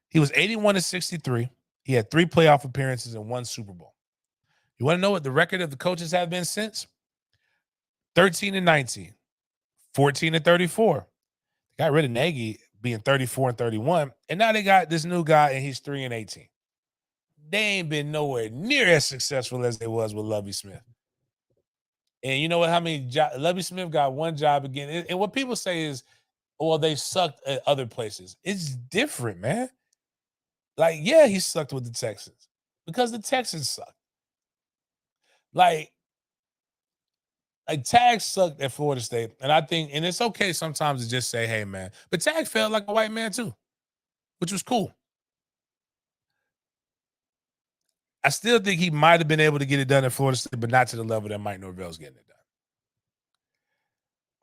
He was 81-63. He had 3 playoff appearances and 1 Super Bowl. You want to know what the record of the coaches have been since? 13-19, 14-34. They got rid of Nagy being 34-31, and now they got this new guy and he's 3-18. They ain't been nowhere near as successful as they was with Lovie Smith. And you know what? How many Lovie Smith got 1 job again? And what people say is, well, they sucked at other places. It's different, man. Like, yeah, he sucked with the Texans because the Texans suck. Like Tag sucked at Florida State. And I think, and it's okay sometimes to just say, hey, man. But Tag felt like a white man too, which was cool. I still think he might have been able to get it done at Florida State, but not to the level that Mike Norvell's getting it done.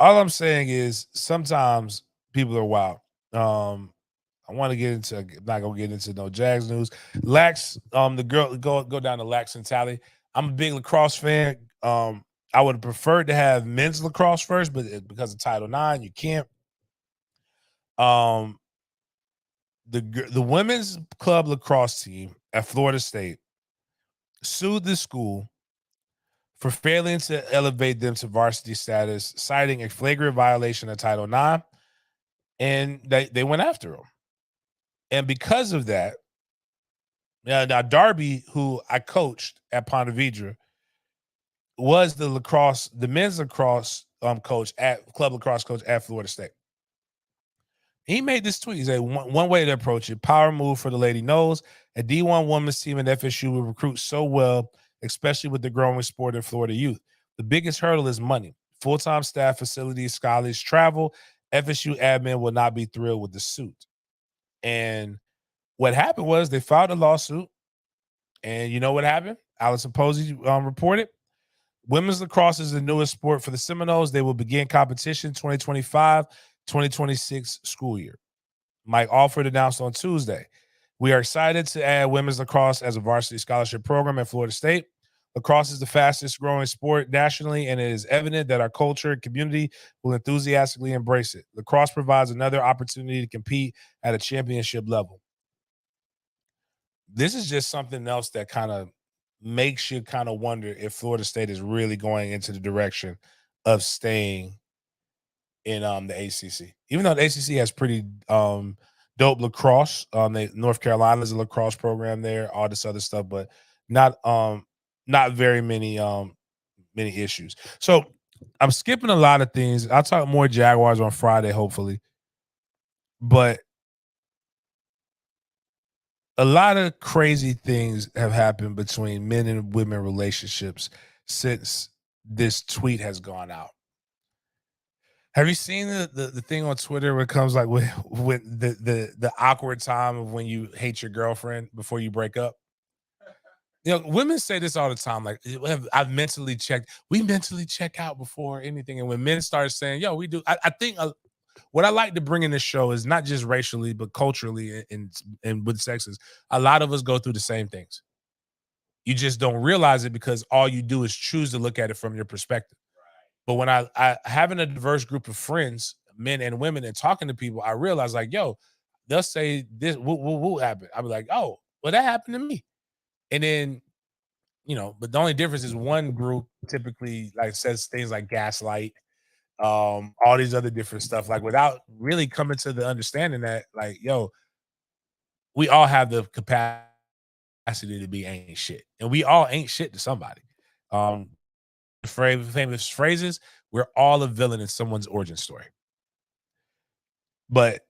All I'm saying is sometimes people are wild. I want to get into, not gonna get into no Jags news. Lax, the girl go down to Lax and Tally. I'm a big lacrosse fan. I would have preferred to have men's lacrosse first, but because of Title IX, you can't. the women's club lacrosse team at Florida State sued the school for failing to elevate them to varsity status, citing a flagrant violation of Title IX, and they went after them. And because of that, now Darby, who I coached at Ponte Vedra, was the men's lacrosse coach at club lacrosse coach at Florida State. He made this tweet. He said, one way to approach it, power move for the Lady Knows. A D1 women's team at FSU will recruit so well, especially with the growing sport in Florida youth. The biggest hurdle is money. Full-time staff, facilities, scholars, travel. FSU admin will not be thrilled with the suit. And what happened was they filed a lawsuit. And you know what happened? Allison Posey reported. Women's lacrosse is the newest sport for the Seminoles. They will begin competition 2025-2026 school year. Mike Alford announced on Tuesday. We are excited to add women's lacrosse as a varsity scholarship program at Florida State. Lacrosse is the fastest growing sport nationally, and it is evident that our culture and community will enthusiastically embrace it. Lacrosse provides another opportunity to compete at a championship level. This is just something else that kind of makes you kind of wonder if Florida State is really going into the direction of staying in the ACC. Even though the ACC has pretty dope lacrosse, North Carolina's a lacrosse program there, all this other stuff, but not very many issues. So I'm skipping a lot of things. I'll talk more Jaguars on Friday, hopefully. But a lot of crazy things have happened between men and women relationships since this tweet has gone out. Have you seen the thing on Twitter where it comes like with the awkward time of when you hate your girlfriend before you break up? You know, women say this all the time. Like, I've mentally checked. We mentally check out before anything. And when men start saying, yo, we do. I think what I like to bring in this show is not just racially, but culturally and with sexes. A lot of us go through the same things. You just don't realize it because all you do is choose to look at it from your perspective. But when I having a diverse group of friends, men and women, and talking to people, I realize like, yo, they'll say this, what happened? I'll be like, oh, well, that happened to me. And then, you know, but the only difference is one group typically like says things like gaslight, all these other different stuff, like without really coming to the understanding that, like, yo, we all have the capacity to be ain't shit. And we all ain't shit to somebody. Famous phrases, we're all a villain in someone's origin story. But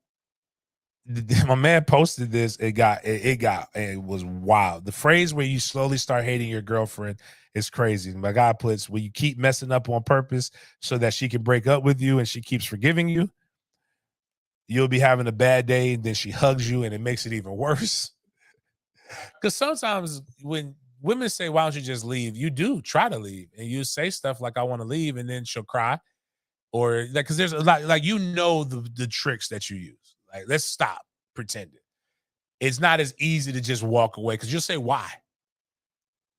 my man posted this, it was wild. The phrase where you slowly start hating your girlfriend is crazy. My guy puts, when you keep messing up on purpose so that she can break up with you and she keeps forgiving you, you'll be having a bad day, and then she hugs you and it makes it even worse. Because sometimes when women say, why don't you just leave? You do try to leave, and you say stuff like, I want to leave, and then she'll cry. Or like, because there's a lot, like, you know, the tricks that you use. Like, let's stop pretending. It's not as easy to just walk away because you'll say, why?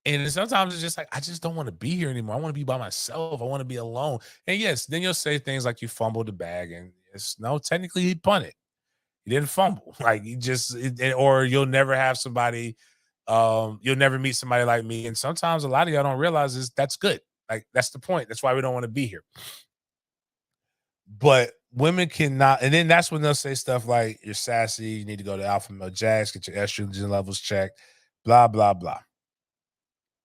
And sometimes it's just like, I just don't want to be here anymore. I want to be by myself. I want to be alone. And yes, then you'll say things like you fumbled the bag, and no, technically he punted. He didn't fumble. Like, he just, or you'll never have somebody, you'll never meet somebody like me. And sometimes a lot of y'all don't realize is that's good. Like, that's the point. That's why we don't want to be here. But women cannot, and then that's when they'll say stuff like, you're sassy, you need to go to Alpha Male Jacks, get your estrogen levels checked, blah, blah, blah.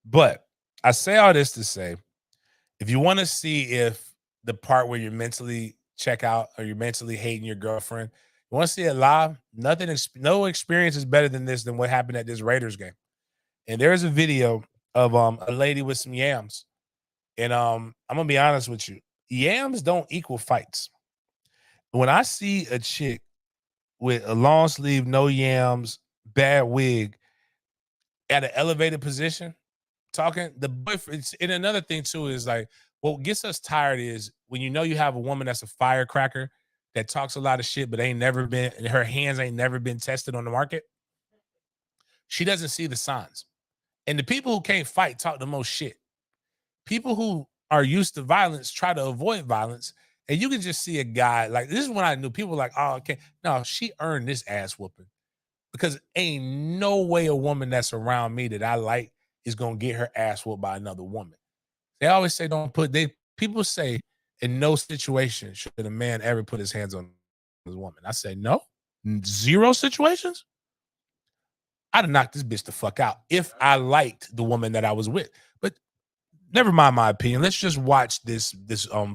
But I say all this to say, if you want to see if the part where you're mentally check out or you're mentally hating your girlfriend, you want to see it live, no experience is better than this, than what happened at this Raiders game. And there's a video of a lady with some yams. And I'm going to be honest with you. Yams don't equal fights. When I see a chick with a long sleeve, no yams, bad wig at an elevated position talking, the boyfriend, and another thing too is like, what gets us tired is when you know you have a woman that's a firecracker that talks a lot of shit, but her hands ain't never been tested on the market. She doesn't see the signs. And the people who can't fight talk the most shit. People who are used to violence try to avoid violence. And you can just see a guy like, this is when I knew people were like, oh, okay. No, she earned this ass whooping. because ain't no way a woman that's around me that I like is gonna get her ass whooped by another woman. They always say people say in no situation should a man ever put his hands on his woman. I say no, 0 situations. I'd have knocked this bitch the fuck out if I liked the woman that I was with. But never mind my opinion. Let's just watch this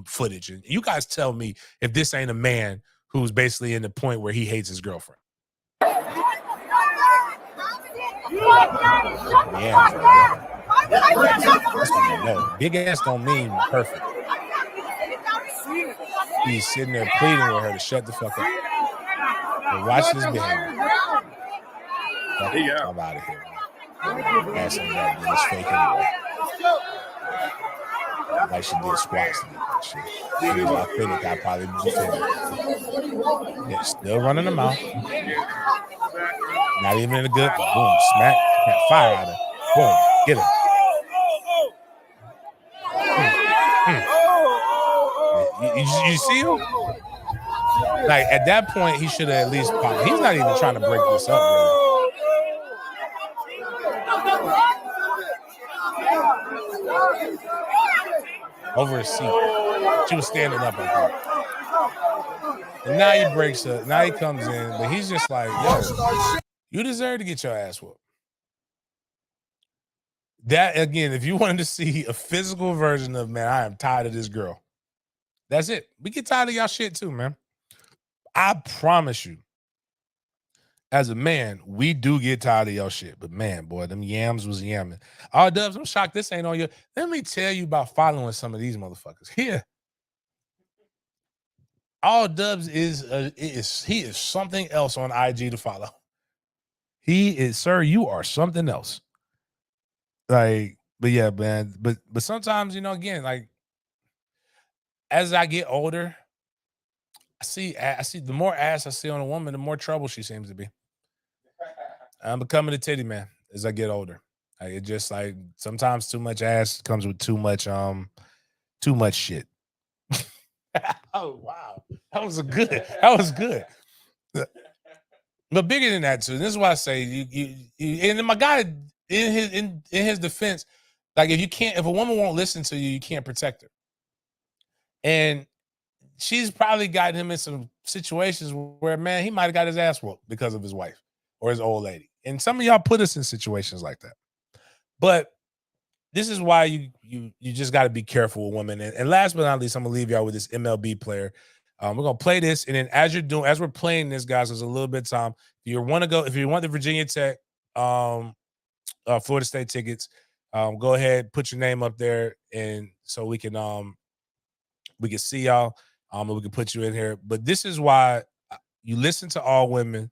footage, and you guys tell me if this ain't a man who's basically in the point where he hates his girlfriend. Yeah, that's what you know. Big ass don't mean perfect. He's sitting there pleading with her to shut the fuck up. But watch this behavior. I'm out of here. Ass ain't that good. It's fake anyway. Like she did squats to get that shit. If it was authentic, I'd probably defend it. Yeah, still running the mouth. Not even in a good boom. Smack. Fire out of her. Boom. Get her. You see him? Like at that point, he should have at least popped. He's not even trying to break this up, really. Over his seat. She was standing up, I think. And now he breaks up. Now he comes in, but he's just like, yo, you deserve to get your ass whooped. That, again, if you wanted to see a physical version of, man, I am tired of this girl. That's it. We get tired of y'all shit too, man. I promise you, as a man, we do get tired of your shit. But man, boy, them yams was yamming. Oh, Dubs, I'm shocked this ain't on your. Let me tell you about following some of these motherfuckers. Here. All Dubs he is something else on IG to follow. He is, sir, you are something else. Like, but yeah, man. But sometimes, you know, again, like as I get older, I see the more ass I see on a woman, the more trouble she seems to be. I'm becoming a titty man as I get older. Like, it just like sometimes too much ass comes with too much shit. Oh wow, that was good. But bigger than that too. This is why I say you and my guy in his defense, like if a woman won't listen to you, you can't protect her. And she's probably gotten him in some situations where, man, he might have got his ass whooped because of his wife or his old lady. And some of y'all put us in situations like that. But this is why you just got to be careful with women. And last but not least, I'm gonna leave y'all with this MLB player. We're gonna play this, and then as we're playing this, guys, there's a little bit of time. If you want the Virginia Tech, Florida State tickets, go ahead, put your name up there, and so we can see y'all. And we can put you in here. But this is why you listen to all women,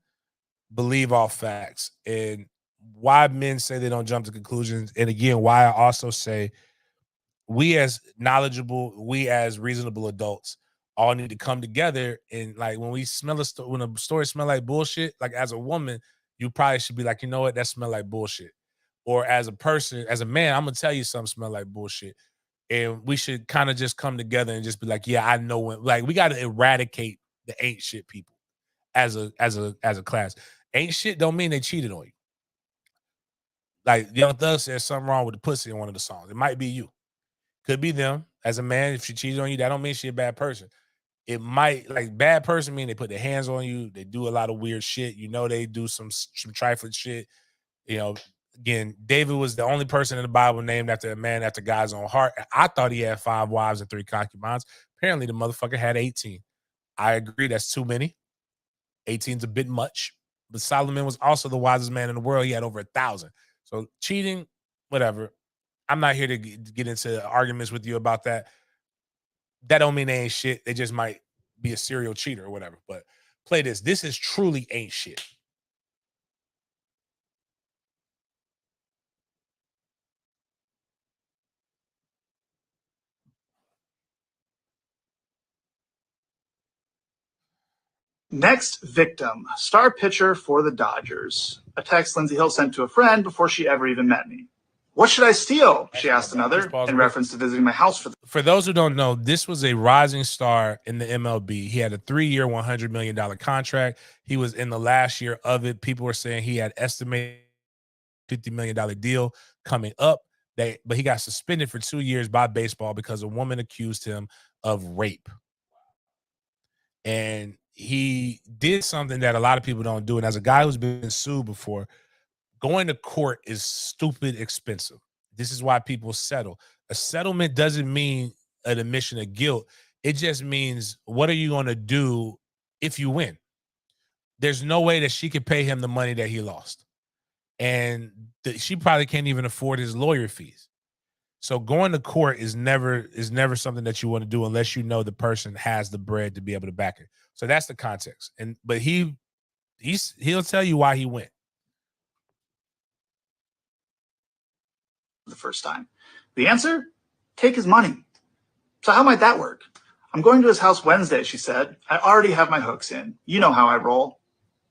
believe all facts, and why men say they don't jump to conclusions. And again, why I also say we as knowledgeable, we as reasonable adults all need to come together. And like when we smell when a story smell like bullshit, like as a woman, you probably should be like, you know what, that smell like bullshit. Or as a person, as a man, I'm gonna tell you something smell like bullshit. And we should kind of just come together and just be like, yeah, I know when. Like we got to eradicate the ain't shit people as a class. Ain't shit don't mean they cheated on you. Like Young Thug says something wrong with the pussy in one of the songs. It might be you. Could be them. As a man, if she cheated on you, that don't mean she a bad person. It might, like, bad person mean they put their hands on you. They do a lot of weird shit. You know, they do some trifling shit. You know, again, David was the only person in the Bible named after a man after God's own heart. I thought he had 5 wives and 3 concubines. Apparently, the motherfucker had 18. I agree, that's too many. 18's a bit much. But Solomon was also the wisest man in the world. He had over 1,000. So cheating, whatever. I'm not here to get into arguments with you about that. That don't mean they ain't shit. They just might be a serial cheater or whatever. But play this. This is truly ain't shit. Next victim, star pitcher for the Dodgers. A text Lindsey Hill sent to a friend before she ever even met me. What should I steal? She Actually, asked just another pause in real- reference to visiting my house for For those who don't know, this was a rising star in the MLB. He had a 3-year, $100 million contract. He was in the last year of it. People were saying he had estimated $50 million deal coming up. But he got suspended for 2 years by baseball because a woman accused him of rape. And he did something that a lot of people don't do. And as a guy who's been sued before, going to court is stupid expensive. This is why people settle. A settlement doesn't mean an admission of guilt. It just means, what are you going to do if you win? There's no way that she could pay him the money that he lost. And she probably can't even afford his lawyer fees. So going to court is never something that you want to do unless you know the person has the bread to be able to back it. So that's the context. But he'll tell you why he went. the first time. The answer? Take his money. So how might that work? I'm going to his house Wednesday, she said. I already have my hooks in. You know how I roll.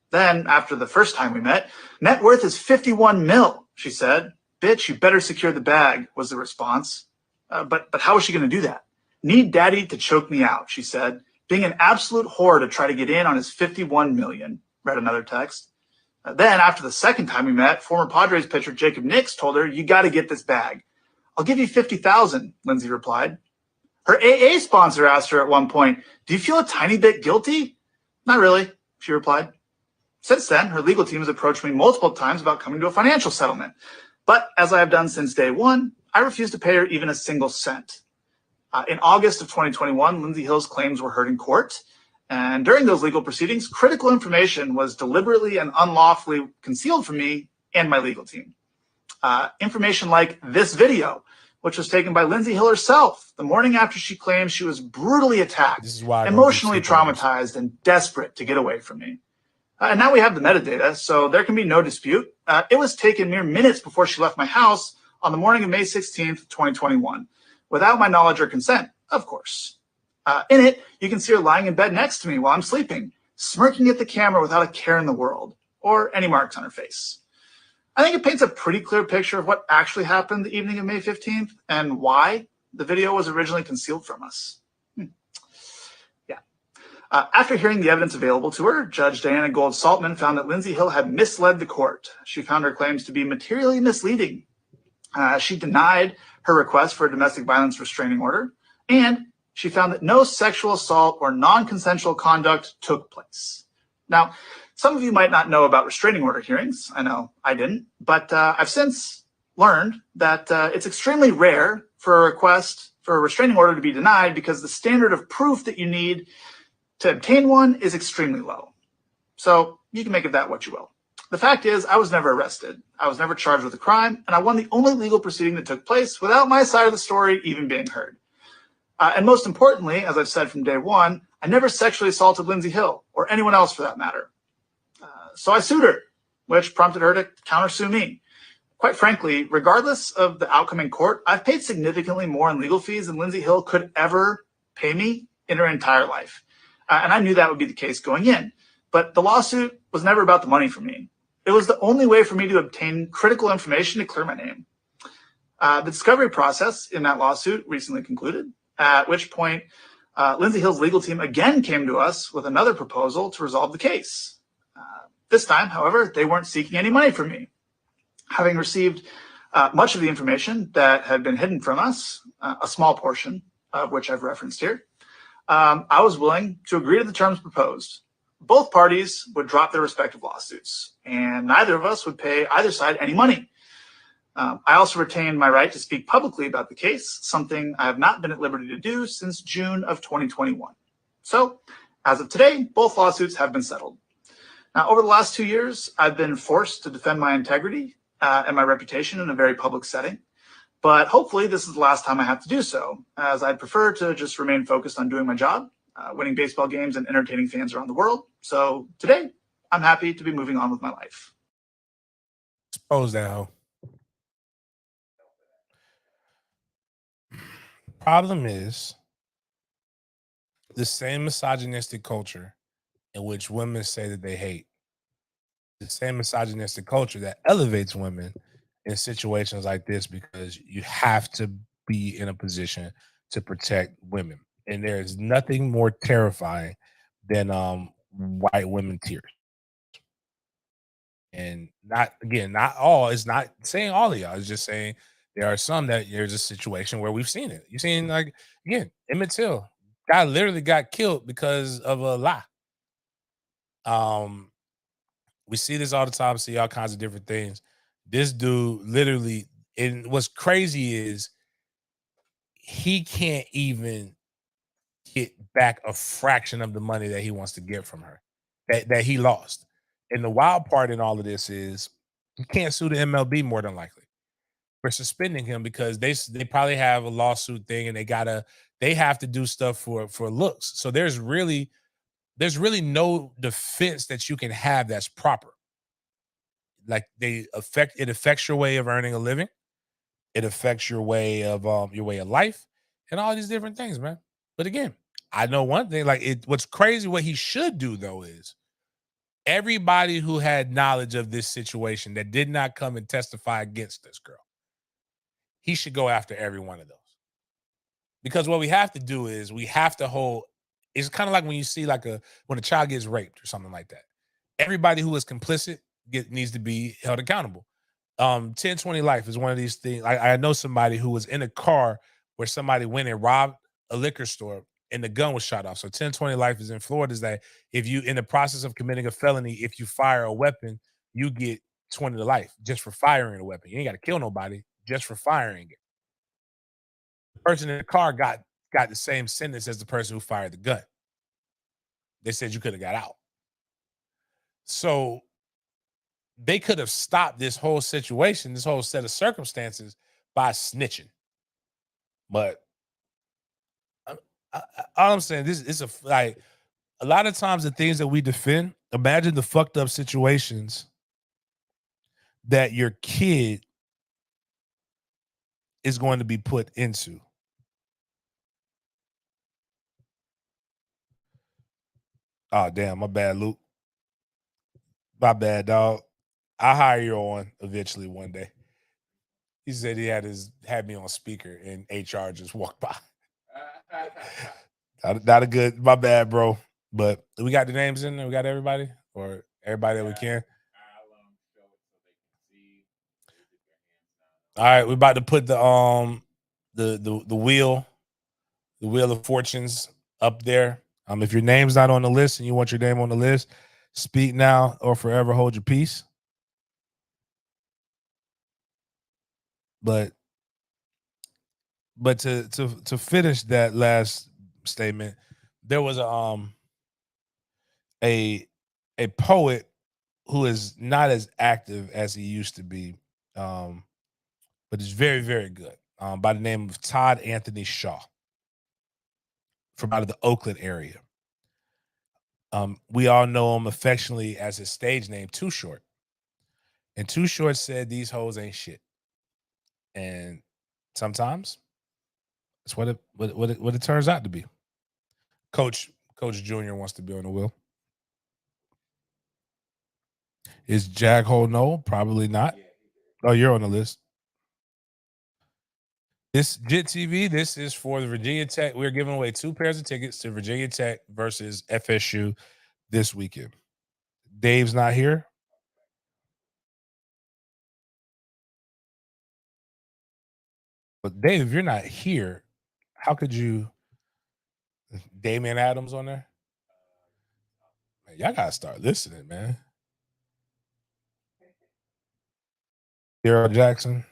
Then, after the first time we met, net worth is 51 mil, she said. Bitch, you better secure the bag, was the response. But how is she going to do that? Need daddy to choke me out, she said, being an absolute whore to try to get in on his 51 million, read another text. Then, after the second time we met, former Padres pitcher Jacob Nix told her, you got to get this bag. I'll give you 50,000, Lindsay replied. Her AA sponsor asked her at one point, do you feel a tiny bit guilty? Not really, she replied. Since then, her legal team has approached me multiple times about coming to a financial settlement. But as I have done since day one, I refuse to pay her even a single cent. In August of 2021, Lindsay Hill's claims were heard in court. And during those legal proceedings, critical information was deliberately and unlawfully concealed from me and my legal team. Information like this video, which was taken by Lindsay Hill herself the morning after she claimed she was brutally attacked, This is why I don't emotionally do sleepovers. traumatized, and desperate to get away from me. And now we have the metadata, so there can be no dispute. It was taken mere minutes before she left my house on the morning of May 16th, 2021, without my knowledge or consent, of course. In it, you can see her lying in bed next to me while I'm sleeping, smirking at the camera without a care in the world, or any marks on her face. I think it paints a pretty clear picture of what actually happened the evening of May 15th and why the video was originally concealed from us. After hearing the evidence available to her, Judge Diana Gold-Saltman found that Lindsay Hill had misled the court. She found her claims to be materially misleading. She denied her request for a domestic violence restraining order, and she found that no sexual assault or non-consensual conduct took place. Now, some of you might not know about restraining order hearings. I know I didn't, but I've since learned that it's extremely rare for a request for a restraining order to be denied because the standard of proof that you need to obtain one is extremely low. So you can make of that what you will. The fact is, I was never arrested. I was never charged with a crime, and I won the only legal proceeding that took place without my side of the story even being heard. And most importantly, as I've said from day one, I never sexually assaulted Lindsay Hill, or anyone else for that matter. So I sued her, which prompted her to countersue me. Quite frankly, regardless of the outcome in court, I've paid significantly more in legal fees than Lindsay Hill could ever pay me in her entire life. And I knew that would be the case going in. But the lawsuit was never about the money for me. It was the only way for me to obtain critical information to clear my name. The discovery process in that lawsuit recently concluded, at which point Lindsay Hill's legal team again came to us with another proposal to resolve the case. This time, however, they weren't seeking any money from me. Having received much of the information that had been hidden from us, a small portion of which I've referenced here, I was willing to agree to the terms proposed. Both parties would drop their respective lawsuits, and neither of us would pay either side any money. I also retained my right to speak publicly about the case, something I have not been at liberty to do since June of 2021. So, as of today, both lawsuits have been settled. Now, over the last 2 years, I've been forced to defend my integrity and my reputation in a very public setting. But hopefully this is the last time I have to do so, as I'd prefer to just remain focused on doing my job, winning baseball games and entertaining fans around the world. So today, I'm happy to be moving on with my life. Expose that hoe. Problem is the same misogynistic culture in which women say that they hate, the same misogynistic culture that elevates women in situations like this because you have to be in a position to protect women. And there is nothing more terrifying than white women tears. And not again, not all. It's not saying all of y'all. It's just saying there are some that there's a situation where we've seen it. You've seen like again, Emmett Till, guy literally got killed because of a lie. We see this all the time, see all kinds of different things. This dude literally, and what's crazy is he can't even get back a fraction of the money that he wants to get from her, that he lost. And the wild part in all of this is he can't sue the MLB more than likely for suspending him because they probably have a lawsuit thing and they have to do stuff for looks. So there's really no defense that you can have that's proper. Like it affects your way of earning a living. It affects your way of life and all these different things, man. But again, I know one thing, what's crazy, what he should do though is everybody who had knowledge of this situation that did not come and testify against this girl, he should go after every one of those. Because what we have to do is we have to hold, it's kind of like when you see when a child gets raped or something like that. Everybody who is complicit needs to be held accountable. 1020 Life is one of these things. I know somebody who was in a car where somebody went and robbed a liquor store and the gun was shot off. So 1020 Life is in Florida is that if you in the process of committing a felony, if you fire a weapon, you get 20 to life just for firing a weapon. You ain't got to kill nobody, just for firing it. The person in the car got the same sentence as the person who fired the gun. They said you could have got out. So they could have stopped this whole situation, this whole set of circumstances by snitching. But all I'm saying, this is a lot of times the things that we defend, imagine the fucked up situations that your kid is going to be put into. Oh, damn, my bad, Luke. My bad, dog. I'll hire you on eventually one day. He said he had me on speaker and HR just walked by. Not a good, my bad, bro. But we got the names in there. We got everybody or everybody that we can. All right, we're about to put the wheel of fortunes up there. If your name's not on the list and you want your name on the list, speak now or forever hold your peace. But to finish that last statement, there was a poet who is not as active as he used to be, but is very, very good, by the name of Todd Anthony Shaw, from out of the Oakland area. We all know him affectionately as his stage name, Too Short. And Too Short said, "These hoes ain't shit." And sometimes it's what it turns out to be. Coach Junior wants to be on the wheel. Is Jag Hole no? Probably not. Oh, you're on the list. This JIT TV, this is for the Virginia Tech. We're giving away 2 pairs of tickets to Virginia Tech versus FSU this weekend. Dave's not here. But Dave, if you're not here, how could you? Damian Adams on there? Man, y'all gotta start listening, man. Daryl Jackson.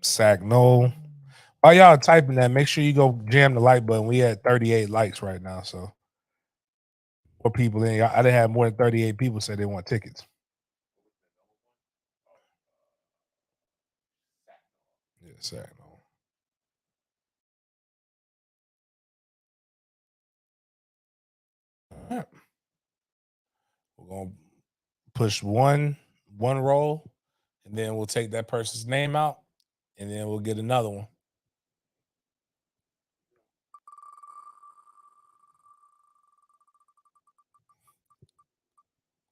Sack Noel. While y'all typing that, make sure you go jam the like button. We had 38 likes right now, so more people in. I didn't have more than 38 people say they want tickets. Yeah, Sack Noel. All right. We're gonna push one roll, and then we'll take that person's name out, and then we'll get another one.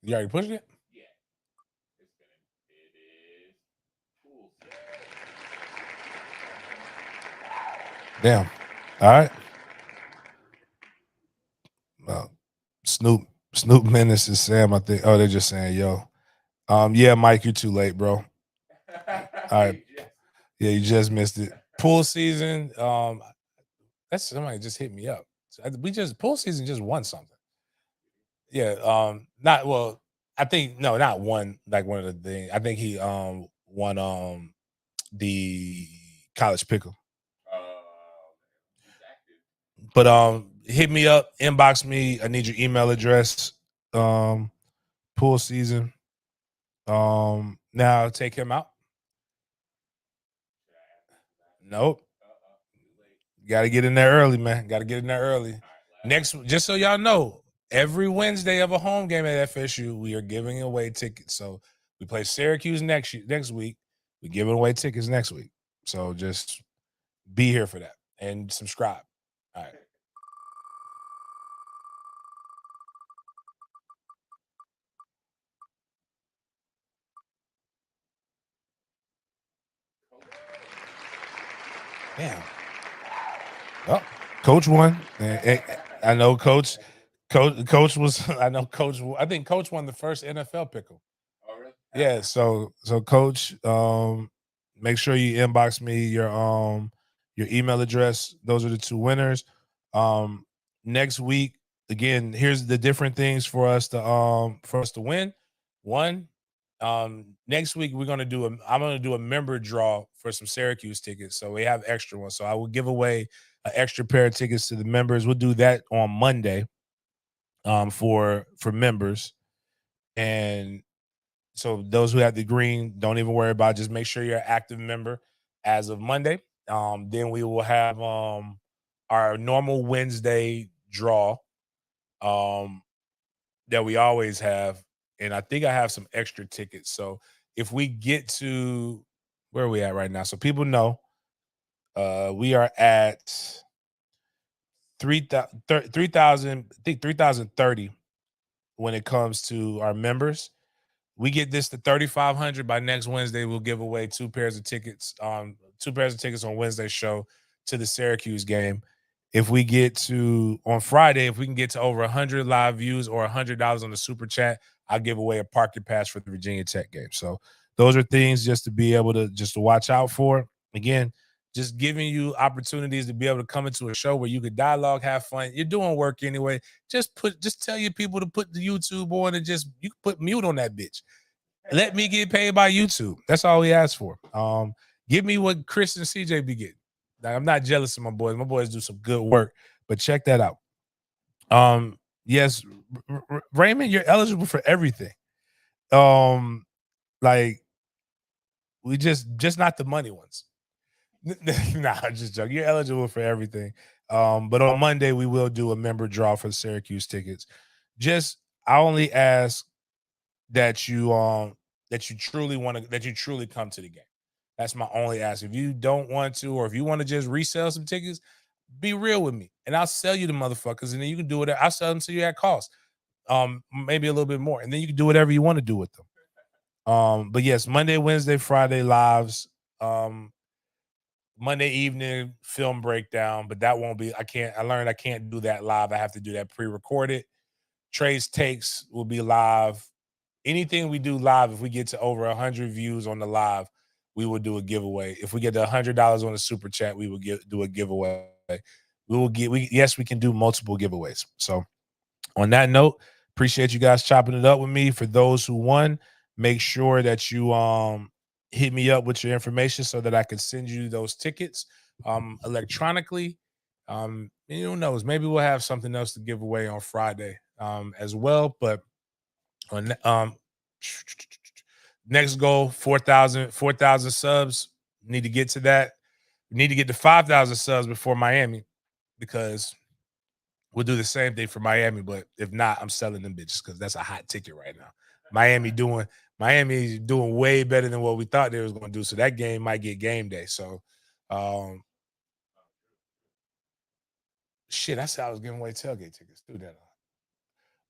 You already pushed it? Yeah. It is pool season. Damn. All right. Snoop Menace is Sam, I think. Oh, they're just saying, yo. Yeah, Mike, you're too late, bro. All right. Yeah, you just missed it. Pool season. That's somebody just hit me up. Pool season just won something. Yeah. Not well. I think no, not one. Like one of the things. I think he won the college pickle. But hit me up, inbox me. I need your email address. Pool season. Now take him out. Nope. Got to get in there early, man. Got to get in there early. Next, just so y'all know, every Wednesday of a home game at FSU, we are giving away tickets. So we play Syracuse next week. We're giving away tickets next week. So just be here for that and subscribe. All right. Damn. Oh, Coach won. I know Coach was. I know Coach. I think Coach won the first NFL pickle. Oh, really? Yeah. So Coach, make sure you inbox me your email address. Those are the two winners. Next week, again, here's the different things for us to win. One, next week I'm gonna do a member draw for some Syracuse tickets. So we have extra ones. So I will give away an extra pair of tickets to the members. We'll do that on Monday for members. And so those who have the green, don't even worry about it. Just make sure you're an active member as of Monday. Then we will have our normal Wednesday draw that we always have. And I think I have some extra tickets. So if we get to where are we at right now? So people know we are at 3,000, I think 3,030 when it comes to our members. We get this to 3,500 by next Wednesday. We'll give away two pairs of tickets on Wednesday's show to the Syracuse game. If we get to on Friday, if we can get to over 100 live views or $100 on the super chat, I'll give away a parking pass for the Virginia Tech game. So those are things just to be able to watch out for. Again, just giving you opportunities to be able to come into a show where you could dialogue, have fun. You're doing work anyway. Just tell your people to put the YouTube on and you can put mute on that bitch. Let me get paid by YouTube. That's all we ask for. Give me what Chris and CJ be getting. Like, I'm not jealous of my boys. My boys do some good work, but check that out. Yes, Raymond, you're eligible for everything. Like we just not the money ones. Nah, I'm just joking. You're eligible for everything. But on Monday we will do a member draw for the Syracuse tickets. I only ask that you truly come to the game. That's my only ask. If you don't want to, or if you want to just resell some tickets, be real with me, and I'll sell you the motherfuckers, and then you can do it. I'll sell them to you at cost, maybe a little bit more, and then you can do whatever you want to do with them. But yes, Monday, Wednesday, Friday lives. Monday evening film breakdown, but that won't be. I learned I can't do that live. I have to do that pre-recorded. Trey's takes will be live. Anything we do live, if we get to over 100 views on the live, we will do a giveaway. If we get to $100 on the super chat, we will do a giveaway. We can do multiple giveaways. So on that note, appreciate you guys chopping it up with me. For those who won, make sure that you hit me up with your information so that I can send you those tickets electronically. Who knows? Maybe we'll have something else to give away on Friday as well. But on next goal, 4,000 subs. Need to get to that. We need to get to 5,000 subs before Miami, because we'll do the same thing for Miami. But if not, I'm selling them bitches because that's a hot ticket right now. Miami is doing way better than what we thought they was going to do. So that game might get game day. So, shit, I said I was giving away tailgate tickets. Do that.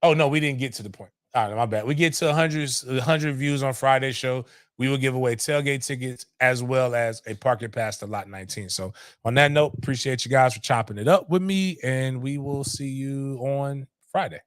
Oh no, we didn't get to the point. All right, my bad. We get to 100 views on Friday's show. We will give away tailgate tickets as well as a parking pass to Lot 19. So on that note, appreciate you guys for chopping it up with me, and we will see you on Friday.